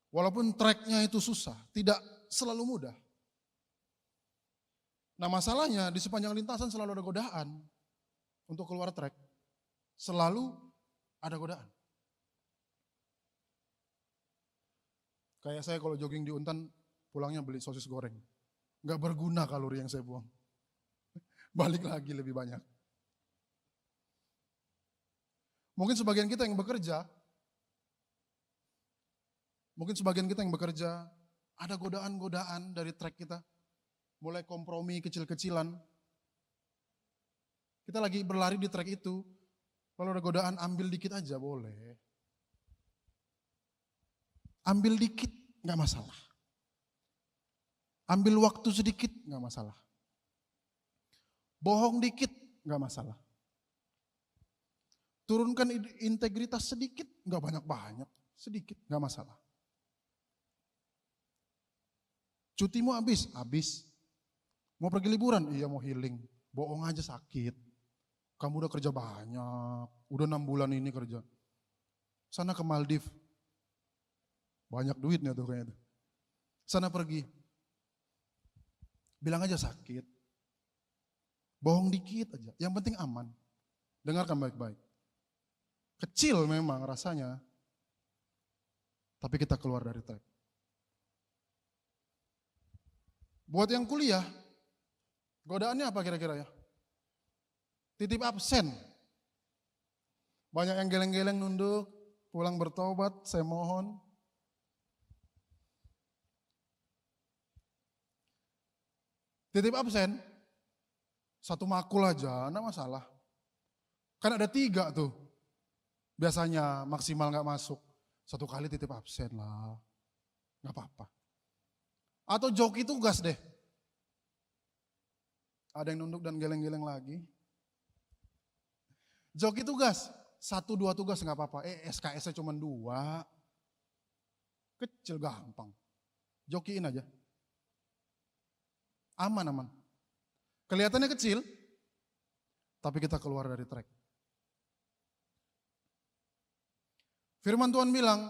Walaupun tracknya itu susah, tidak selalu mudah. Nah masalahnya di sepanjang lintasan selalu ada godaan untuk keluar track. Selalu ada godaan. Kayak saya kalau jogging di Untan, pulangnya beli sosis goreng. Nggak berguna kalori yang saya buang. Balik lagi lebih banyak. Mungkin sebagian kita yang bekerja, ada godaan-godaan dari track kita. Mulai kompromi kecil-kecilan. Kita lagi berlari di track itu, kalau ada godaan ambil dikit aja boleh. Ambil dikit gak masalah. Ambil waktu sedikit gak masalah. Bohong dikit gak masalah. Turunkan integritas sedikit, gak banyak-banyak, sedikit gak masalah. Cutimu habis. Mau pergi liburan? Iya mau healing. Bohong aja sakit. Kamu udah kerja banyak, udah 6 bulan ini kerja. Sana ke Maldives. Banyak duitnya tuh kayaknya. Sana pergi. Bilang aja sakit. Bohong dikit aja, yang penting aman. Dengarkan baik-baik. Kecil memang rasanya, tapi kita keluar dari track. Buat yang kuliah, godaannya apa kira-kira ya? Titip absen. Banyak yang geleng-geleng nunduk, pulang bertobat, saya mohon. Titip absen, 1 makul aja, enggak masalah. Kan ada 3 tuh. Biasanya maksimal gak masuk. 1 kali titip absen lah. Gak apa-apa. Atau joki tugas deh. Ada yang nunduk dan geleng-geleng lagi. Joki tugas. 1-2 tugas gak apa-apa. SKS-nya cuma 2. Kecil gampang. Jokiin aja. Aman. Kelihatannya kecil, tapi kita keluar dari track. Firman Tuhan bilang,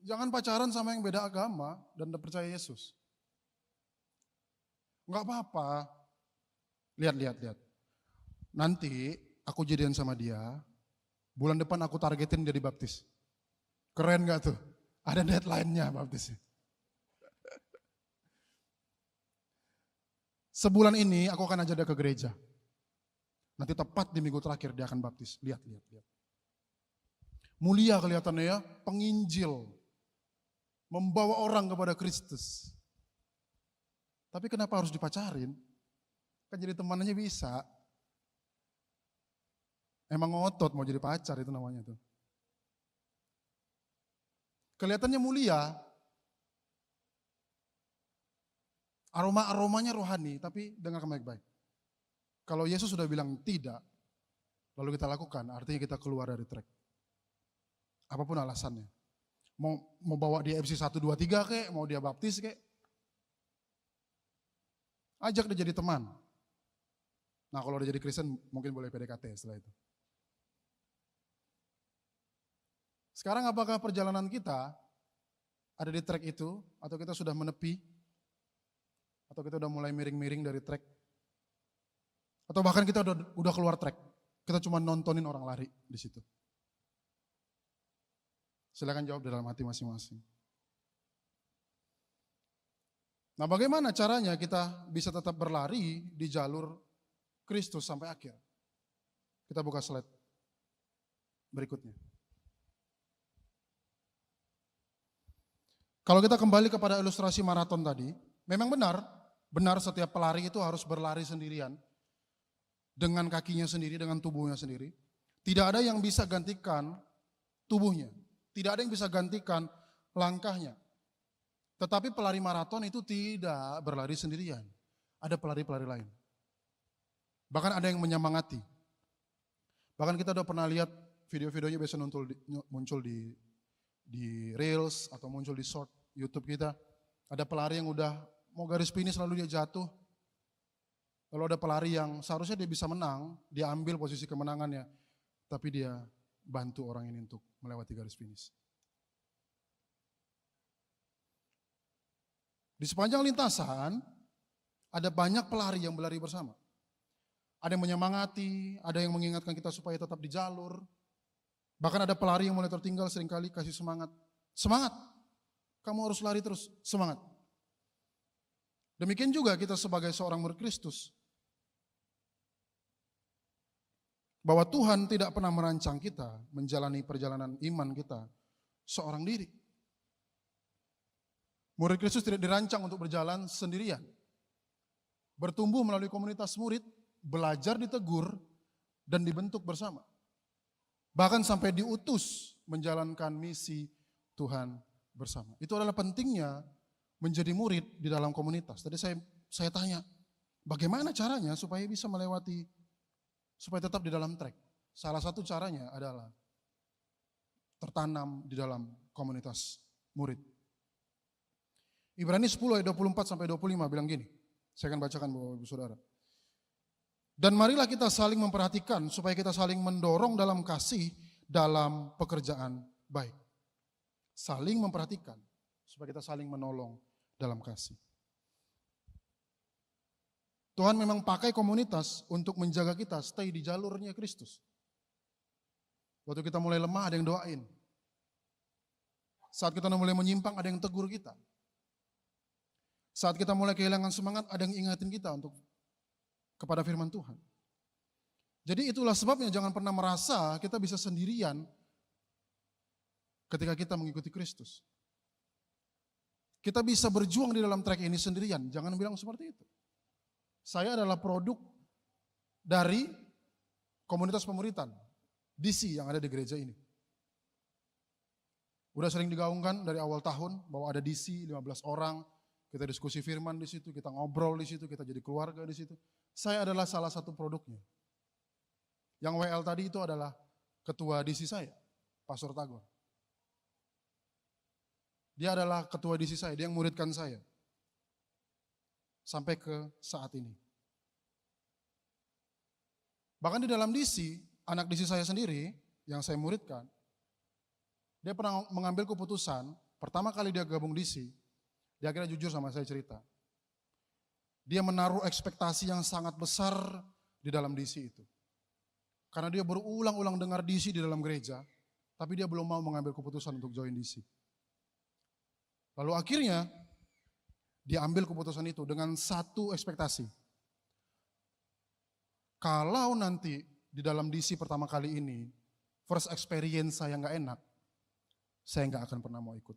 jangan pacaran sama yang beda agama dan tidak percaya Yesus. Enggak apa-apa. Lihat. Nanti aku jadian sama dia, bulan depan aku targetin dia dibaptis. Keren gak tuh? Ada deadline-nya baptisnya. Sebulan ini aku akan ajak dia ke gereja. Nanti tepat di minggu terakhir dia akan baptis. Lihat. Mulia kelihatannya ya, penginjil. Membawa orang kepada Kristus. Tapi kenapa harus dipacarin? Kan jadi temannya bisa. Emang ngotot mau jadi pacar itu namanya tuh. Kelihatannya mulia. Aromanya rohani, tapi dengar baik-baik. Kalau Yesus sudah bilang tidak, lalu kita lakukan, artinya kita keluar dari track. Apapun alasannya. Mau bawa dia FC 1, 2, 3 kek, mau dia baptis kek. Ajak dia jadi teman. Nah kalau dia jadi Kristen mungkin boleh PDKT setelah itu. Sekarang apakah perjalanan kita ada di track itu, atau kita sudah menepi, atau kita udah mulai miring-miring dari track, atau bahkan kita udah keluar track, kita cuma nontonin orang lari di situ. Silakan jawab dalam hati masing-masing. Nah bagaimana caranya kita bisa tetap berlari di jalur Kristus sampai akhir? Kita buka slide berikutnya. Kalau kita kembali kepada ilustrasi maraton tadi, memang benar setiap pelari itu harus berlari sendirian, dengan kakinya sendiri, dengan tubuhnya sendiri. Tidak ada yang bisa gantikan tubuhnya, tidak ada yang bisa gantikan langkahnya. Tetapi pelari maraton itu tidak berlari sendirian, ada pelari-pelari lain. Bahkan ada yang menyemangati. Bahkan kita udah pernah lihat video-videonya biasa muncul di Reels atau muncul di short YouTube kita. Ada pelari yang udah mau garis finish lalu dia jatuh. Lalu ada pelari yang seharusnya dia bisa menang, dia ambil posisi kemenangannya, tapi dia bantu orang ini untuk melewati garis finish. Di sepanjang lintasan ada banyak pelari yang berlari bersama. Ada yang menyemangati, ada yang mengingatkan kita supaya tetap di jalur. Bahkan ada pelari yang mulai tertinggal seringkali kasih semangat. Semangat, kamu harus lari terus, semangat. Demikian juga kita sebagai seorang murid Kristus. Bahwa Tuhan tidak pernah merancang kita menjalani perjalanan iman kita seorang diri. Murid Kristus tidak dirancang untuk berjalan sendirian. Bertumbuh melalui komunitas murid, belajar ditegur, dan dibentuk bersama. Bahkan sampai diutus menjalankan misi Tuhan bersama. Itu adalah pentingnya menjadi murid di dalam komunitas. Tadi saya tanya, bagaimana caranya supaya bisa melewati, supaya tetap di dalam track? Salah satu caranya adalah tertanam di dalam komunitas murid. Ibrani 10 ayat 24 sampai 25 bilang gini. Saya akan bacakan Bapak Ibu Saudara. Dan marilah kita saling memperhatikan supaya kita saling mendorong dalam kasih dalam pekerjaan baik. Saling memperhatikan supaya kita saling menolong dalam kasih. Tuhan memang pakai komunitas untuk menjaga kita stay di jalurnya Kristus. Waktu kita mulai lemah ada yang doain. Saat kita mulai menyimpang ada yang tegur kita. Saat kita mulai kehilangan semangat ada yang ingatin kita untuk kepada firman Tuhan. Jadi itulah sebabnya jangan pernah merasa kita bisa sendirian ketika kita mengikuti Kristus. Kita bisa berjuang di dalam trek ini sendirian, jangan bilang seperti itu. Saya adalah produk dari komunitas pemuritan, DC yang ada di gereja ini. Udah sering digaungkan dari awal tahun bahwa ada DC 15 orang, kita diskusi firman di situ, kita ngobrol di situ, kita jadi keluarga di situ. Saya adalah salah satu produknya. Yang WL tadi itu adalah ketua DC saya, Pastor Tagor. Dia adalah ketua DC saya, dia yang muridkan saya. Sampai ke saat ini. Bahkan di dalam DC, anak DC saya sendiri, yang saya muridkan, dia pernah mengambil keputusan, pertama kali dia gabung DC, dia akhirnya jujur sama saya cerita. Dia menaruh ekspektasi yang sangat besar di dalam DC itu. Karena dia berulang-ulang dengar DC di dalam gereja, tapi dia belum mau mengambil keputusan untuk join DC. Lalu akhirnya dia ambil keputusan itu dengan satu ekspektasi. Kalau nanti di dalam DC pertama kali ini, first experience saya nggak enak, saya nggak akan pernah mau ikut.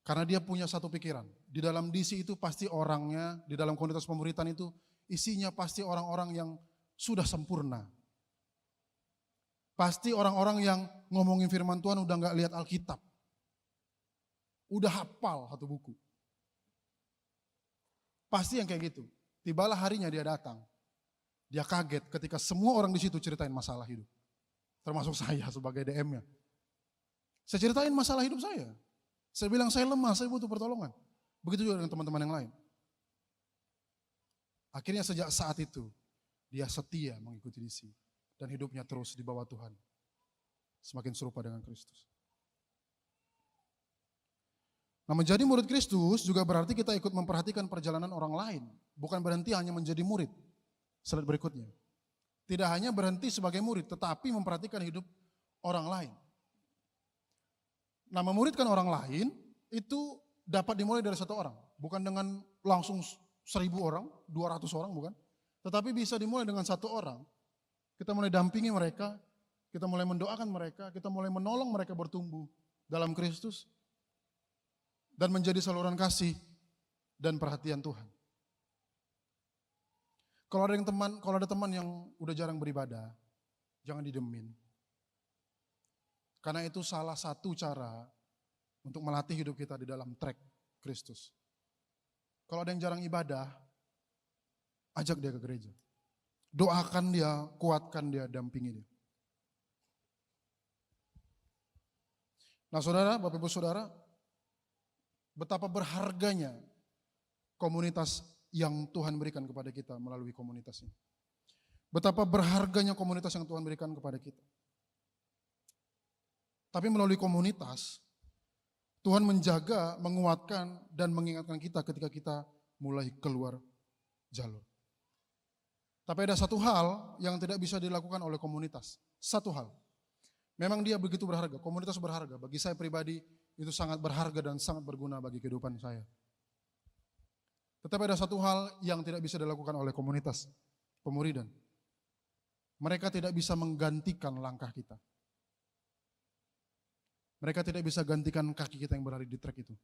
Karena dia punya satu pikiran, di dalam DC itu pasti orangnya, di dalam komunitas pemuritan itu, isinya pasti orang-orang yang sudah sempurna. Pasti orang-orang yang ngomongin firman Tuhan udah nggak lihat Alkitab. Udah hafal satu buku. Pasti yang kayak gitu. Tibalah harinya dia datang. Dia kaget ketika semua orang di situ ceritain masalah hidup. Termasuk saya sebagai DM-nya. Saya ceritain masalah hidup saya. Saya bilang saya lemah, saya butuh pertolongan. Begitu juga dengan teman-teman yang lain. Akhirnya sejak saat itu, dia setia mengikuti DC. Dan hidupnya terus di bawah Tuhan. Semakin serupa dengan Kristus. Nah, menjadi murid Kristus juga berarti kita ikut memperhatikan perjalanan orang lain. Bukan berhenti hanya menjadi murid. Slide berikutnya. Tidak hanya berhenti sebagai murid, tetapi memperhatikan hidup orang lain. Nah, memuridkan orang lain itu dapat dimulai dari satu orang. Bukan dengan langsung 1.000 orang, 200 orang, bukan. Tetapi bisa dimulai dengan satu orang. Kita mulai dampingi mereka, kita mulai mendoakan mereka, kita mulai menolong mereka bertumbuh dalam Kristus. Dan menjadi saluran kasih dan perhatian Tuhan. Kalau ada teman yang udah jarang beribadah, jangan didemin. Karena itu salah satu cara untuk melatih hidup kita di dalam track Kristus. Kalau ada yang jarang ibadah, ajak dia ke gereja. Doakan dia, kuatkan dia, dampingi dia. Nah saudara, Bapak Ibu Saudara, betapa berharganya komunitas yang Tuhan berikan kepada kita melalui komunitas ini. Betapa berharganya komunitas yang Tuhan berikan kepada kita. Tapi melalui komunitas, Tuhan menjaga, menguatkan, dan mengingatkan kita ketika kita mulai keluar jalur. Tapi ada satu hal yang tidak bisa dilakukan oleh komunitas. Satu hal. Memang dia begitu berharga, komunitas berharga. Bagi saya pribadi, itu sangat berharga dan sangat berguna bagi kehidupan saya. Tetapi ada satu hal yang tidak bisa dilakukan oleh komunitas pemuridan. Mereka tidak bisa menggantikan langkah kita. Mereka tidak bisa gantikan kaki kita yang berlari di trek itu.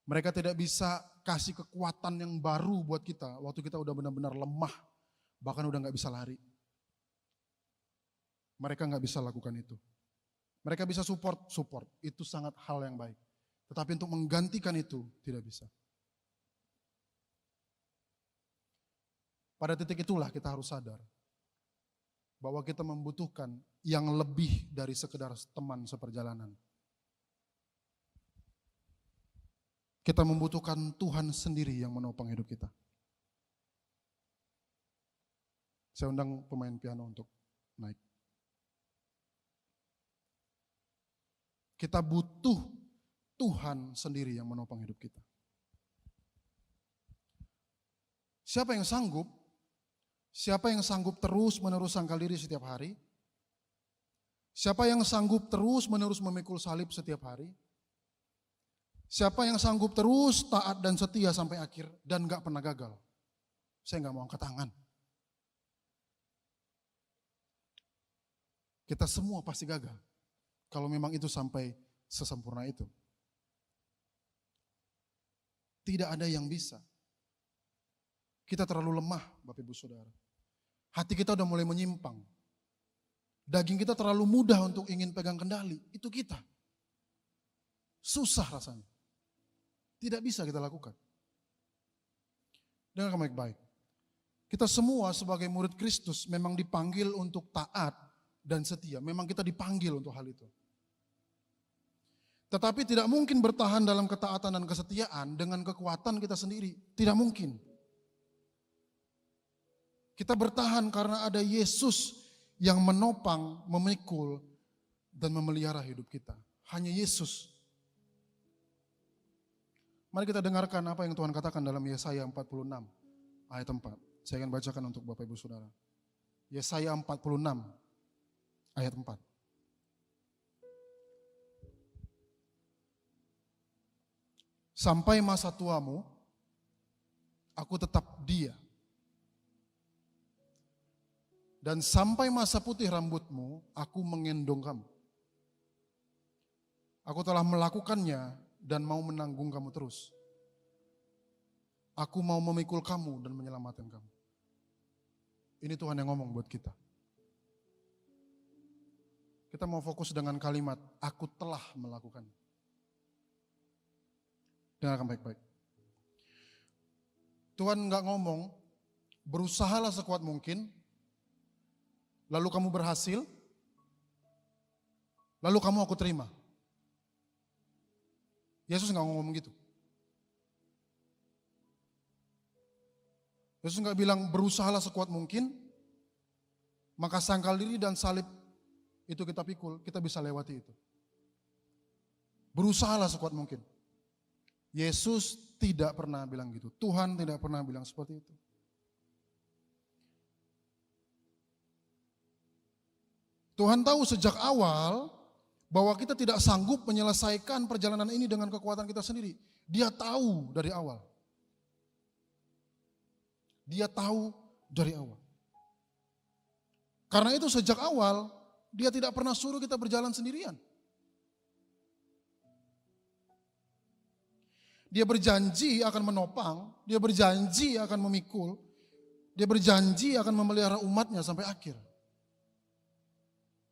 Mereka tidak bisa kasih kekuatan yang baru buat kita waktu kita udah benar-benar lemah, bahkan udah gak bisa lari. Mereka gak bisa lakukan itu. Mereka bisa support, itu sangat hal yang baik. Tetapi untuk menggantikan itu tidak bisa. Pada titik itulah kita harus sadar bahwa kita membutuhkan yang lebih dari sekedar teman seperjalanan. Kita membutuhkan Tuhan sendiri yang menopang hidup kita. Saya undang pemain piano untuk naik. Kita butuh Tuhan sendiri yang menopang hidup kita. Siapa yang sanggup? Siapa yang sanggup terus-menerus sangkal diri setiap hari? Siapa yang sanggup terus-menerus memikul salib setiap hari? Siapa yang sanggup terus taat dan setia sampai akhir dan gak pernah gagal? Saya gak mau angkat tangan. Kita semua pasti gagal. Kalau memang itu sampai sesempurna itu. Tidak ada yang bisa. Kita terlalu lemah, Bapak Ibu Saudara. Hati kita udah mulai menyimpang. Daging kita terlalu mudah untuk ingin pegang kendali. Itu kita. Susah rasanya. Tidak bisa kita lakukan. Dengar baik-baik. Kita semua sebagai murid Kristus memang dipanggil untuk taat dan setia. Memang kita dipanggil untuk hal itu. Tetapi tidak mungkin bertahan dalam ketaatan dan kesetiaan dengan kekuatan kita sendiri. Tidak mungkin. Kita bertahan karena ada Yesus yang menopang, memikul, dan memelihara hidup kita. Hanya Yesus. Mari kita dengarkan apa yang Tuhan katakan dalam Yesaya 46 ayat 4. Saya akan bacakan untuk Bapak Ibu Saudara. Yesaya 46 ayat 4. Sampai masa tuamu, aku tetap dia. Dan sampai masa putih rambutmu, aku menggendong kamu. Aku telah melakukannya dan mau menanggung kamu terus. Aku mau memikul kamu dan menyelamatkan kamu. Ini Tuhan yang ngomong buat kita. Kita mau fokus dengan kalimat, aku telah melakukan. Dengarkan baik-baik. Tuhan nggak ngomong, berusahalah sekuat mungkin, lalu kamu berhasil, lalu kamu aku terima. Yesus nggak ngomong gitu. Yesus nggak bilang berusahalah sekuat mungkin, maka sangkal diri dan salib itu kita pikul, kita bisa lewati itu. Berusahalah sekuat mungkin. Yesus tidak pernah bilang gitu. Tuhan tidak pernah bilang seperti itu. Tuhan tahu sejak awal bahwa kita tidak sanggup menyelesaikan perjalanan ini dengan kekuatan kita sendiri. Dia tahu dari awal. Dia tahu dari awal. Karena itu sejak awal dia tidak pernah suruh kita berjalan sendirian. Dia berjanji akan menopang, dia berjanji akan memikul, dia berjanji akan memelihara umatnya sampai akhir.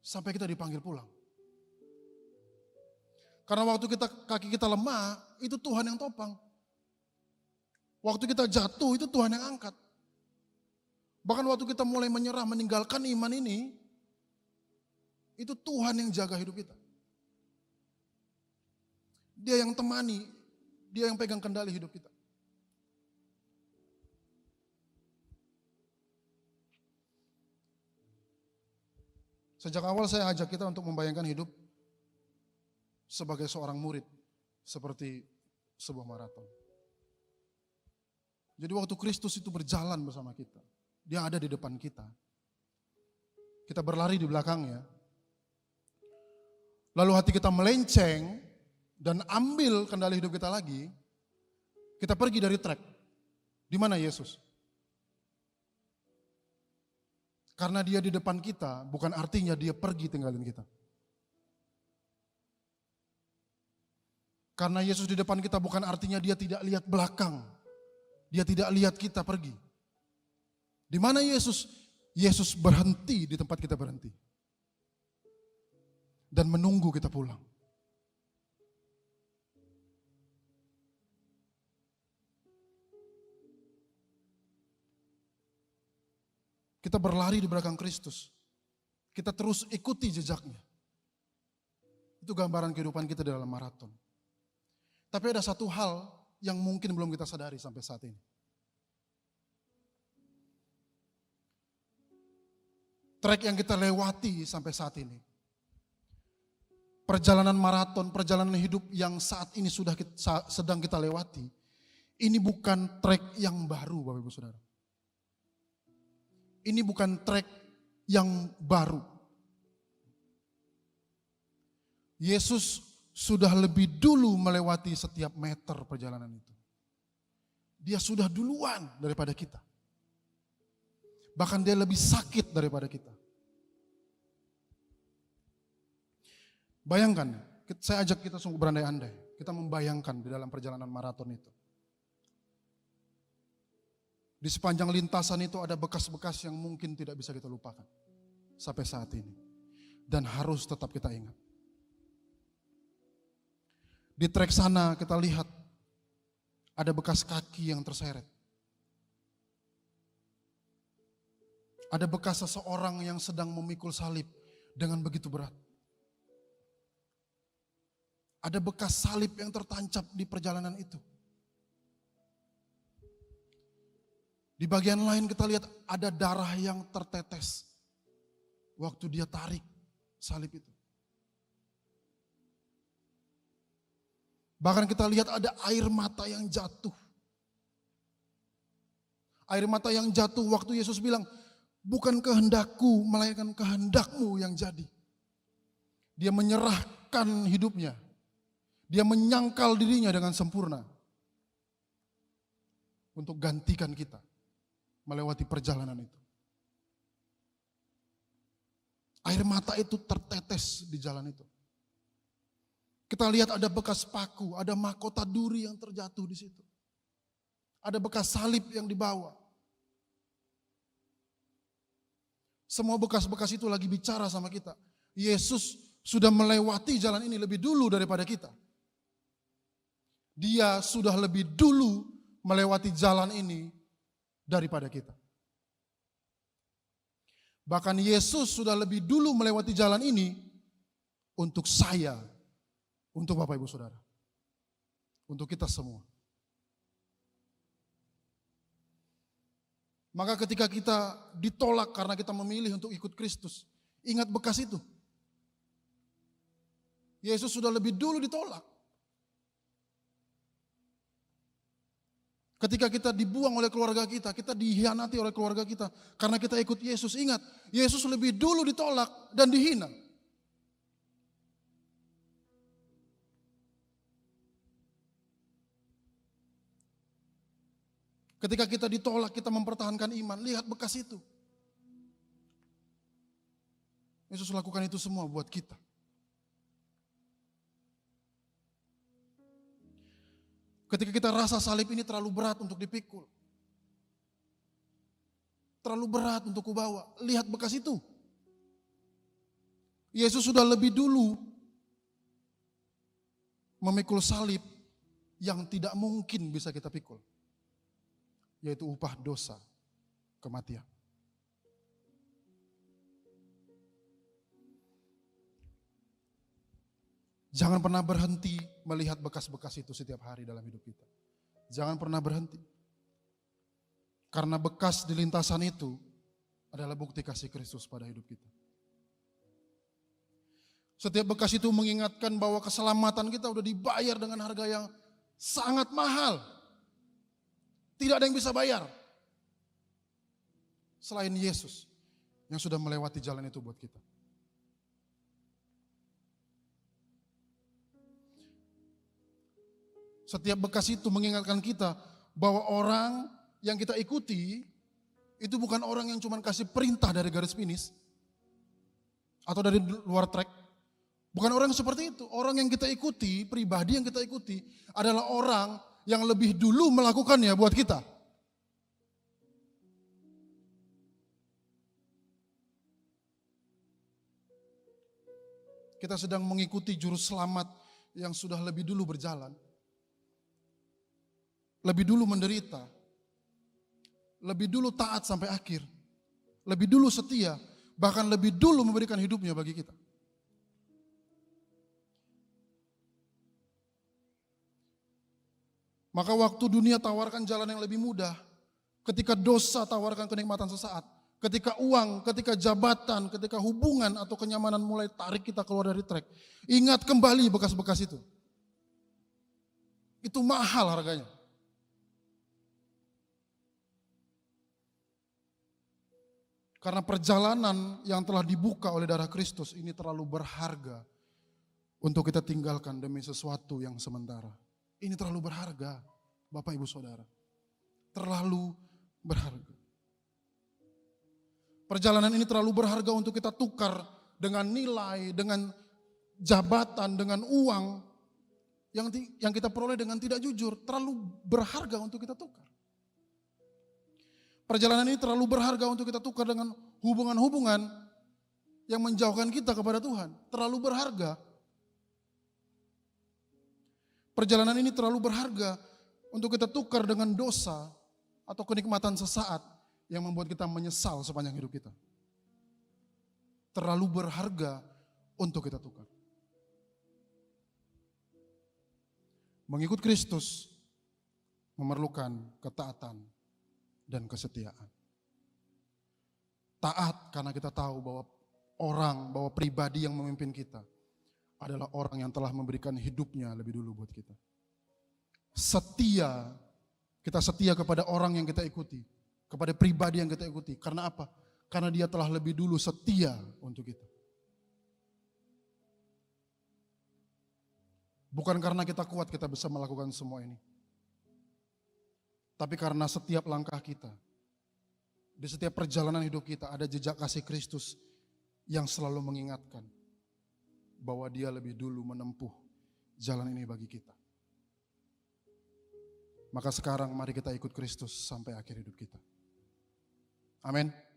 Sampai kita dipanggil pulang. Karena waktu kaki kita lemah, itu Tuhan yang topang. Waktu kita jatuh, itu Tuhan yang angkat. Bahkan waktu kita mulai menyerah, meninggalkan iman ini, itu Tuhan yang jaga hidup kita. Dia yang temani, dia yang pegang kendali hidup kita. Sejak awal saya ajak kita untuk membayangkan hidup sebagai seorang murid, seperti sebuah maraton. Jadi waktu Kristus itu berjalan bersama kita, dia ada di depan kita. Kita berlari di belakangnya. Lalu hati kita melenceng dan ambil kendali hidup kita lagi. Kita pergi dari track. Di mana Yesus? Karena dia di depan kita, bukan artinya dia pergi tinggalin kita. Karena Yesus di depan kita bukan artinya dia tidak lihat belakang. Dia tidak lihat kita pergi. Di mana Yesus? Yesus berhenti di tempat kita berhenti. Dan menunggu kita pulang. Kita berlari di belakang Kristus. Kita terus ikuti jejaknya. Itu gambaran kehidupan kita dalam maraton. Tapi ada satu hal yang mungkin belum kita sadari sampai saat ini. Trek yang kita lewati sampai saat ini. Perjalanan maraton, perjalanan hidup yang saat ini sedang kita lewati. Ini bukan trek yang baru Bapak Ibu Saudara. Ini bukan trek yang baru. Yesus sudah lebih dulu melewati setiap meter perjalanan itu. Dia sudah duluan daripada kita. Bahkan dia lebih sakit daripada kita. Bayangkan, saya ajak kita sungguh berandai-andai. Kita membayangkan di dalam perjalanan maraton itu. Di sepanjang lintasan itu ada bekas-bekas yang mungkin tidak bisa kita lupakan. Sampai saat ini. Dan harus tetap kita ingat. Di trek sana kita lihat ada bekas kaki yang terseret. Ada bekas seseorang yang sedang memikul salib dengan begitu berat. Ada bekas salib yang tertancap di perjalanan itu. Di bagian lain kita lihat ada darah yang tertetes waktu dia tarik salib itu. Bahkan kita lihat ada air mata yang jatuh. Air mata yang jatuh waktu Yesus bilang, Bukan kehendakku, melainkan kehendakmu yang jadi. Dia menyerahkan hidupnya. Dia menyangkal dirinya dengan sempurna. Untuk gantikan kita melewati perjalanan itu. Air mata itu tertetes di jalan itu. Kita lihat ada bekas paku, ada mahkota duri yang terjatuh di situ. Ada bekas salib yang dibawa. Semua bekas-bekas itu lagi bicara sama kita. Yesus sudah melewati jalan ini lebih dulu daripada kita. Dia sudah lebih dulu melewati jalan ini daripada kita. Bahkan Yesus sudah lebih dulu melewati jalan ini untuk saya, untuk Bapak Ibu Saudara, untuk kita semua. Maka ketika kita ditolak karena kita memilih untuk ikut Kristus, ingat bekas itu. Yesus sudah lebih dulu ditolak. Ketika kita dibuang oleh keluarga kita dikhianati oleh keluarga kita karena kita ikut Yesus. Ingat, Yesus lebih dulu ditolak dan dihina. Ketika kita ditolak, kita mempertahankan iman. Lihat bekas itu. Yesus lakukan itu semua buat kita. Ketika kita rasa salib ini terlalu berat untuk dipikul. Terlalu berat untuk kubawa. Lihat bekas itu. Yesus sudah lebih dulu memikul salib yang tidak mungkin bisa kita pikul. Yaitu upah dosa, kematian. Jangan pernah berhenti melihat bekas-bekas itu setiap hari dalam hidup kita. Jangan pernah berhenti. Karena bekas di lintasan itu adalah bukti kasih Kristus pada hidup kita. Setiap bekas itu mengingatkan bahwa keselamatan kita sudah dibayar dengan harga yang sangat mahal. Tidak ada yang bisa bayar selain Yesus yang sudah melewati jalan itu buat kita. Setiap bekas itu mengingatkan kita bahwa orang yang kita ikuti itu bukan orang yang cuma kasih perintah dari garis finish atau dari luar trek. Bukan orang seperti itu. Orang yang kita ikuti, pribadi yang kita ikuti adalah orang yang lebih dulu melakukannya buat kita. Kita sedang mengikuti juru selamat yang sudah lebih dulu berjalan. Lebih dulu menderita, lebih dulu taat sampai akhir, lebih dulu setia, bahkan lebih dulu memberikan hidupnya bagi kita. Maka waktu dunia tawarkan jalan yang lebih mudah, ketika dosa tawarkan kenikmatan sesaat, ketika uang, ketika jabatan, ketika hubungan atau kenyamanan mulai tarik kita keluar dari trek, ingat kembali bekas-bekas itu. Itu mahal harganya. Karena perjalanan yang telah dibuka oleh darah Kristus ini terlalu berharga untuk kita tinggalkan demi sesuatu yang sementara. Ini terlalu berharga, Bapak Ibu Saudara. Terlalu berharga. Perjalanan ini terlalu berharga untuk kita tukar dengan nilai, dengan jabatan, dengan uang yang kita peroleh dengan tidak jujur. Terlalu berharga untuk kita tukar. Perjalanan ini terlalu berharga untuk kita tukar dengan hubungan-hubungan yang menjauhkan kita kepada Tuhan. Terlalu berharga. Perjalanan ini terlalu berharga untuk kita tukar dengan dosa atau kenikmatan sesaat yang membuat kita menyesal sepanjang hidup kita. Terlalu berharga untuk kita tukar. Mengikut Kristus memerlukan ketaatan dan kesetiaan. Taat karena kita tahu bahwa pribadi yang memimpin kita adalah orang yang telah memberikan hidupnya lebih dulu buat kita. Setia, kita setia kepada orang yang kita ikuti, kepada pribadi yang kita ikuti. Karena apa? Karena dia telah lebih dulu setia untuk kita. Bukan karena kita kuat kita bisa melakukan semua ini. Tapi karena setiap langkah kita, di setiap perjalanan hidup kita ada jejak kasih Kristus yang selalu mengingatkan bahwa dia lebih dulu menempuh jalan ini bagi kita. Maka sekarang mari kita ikut Kristus sampai akhir hidup kita. Amin.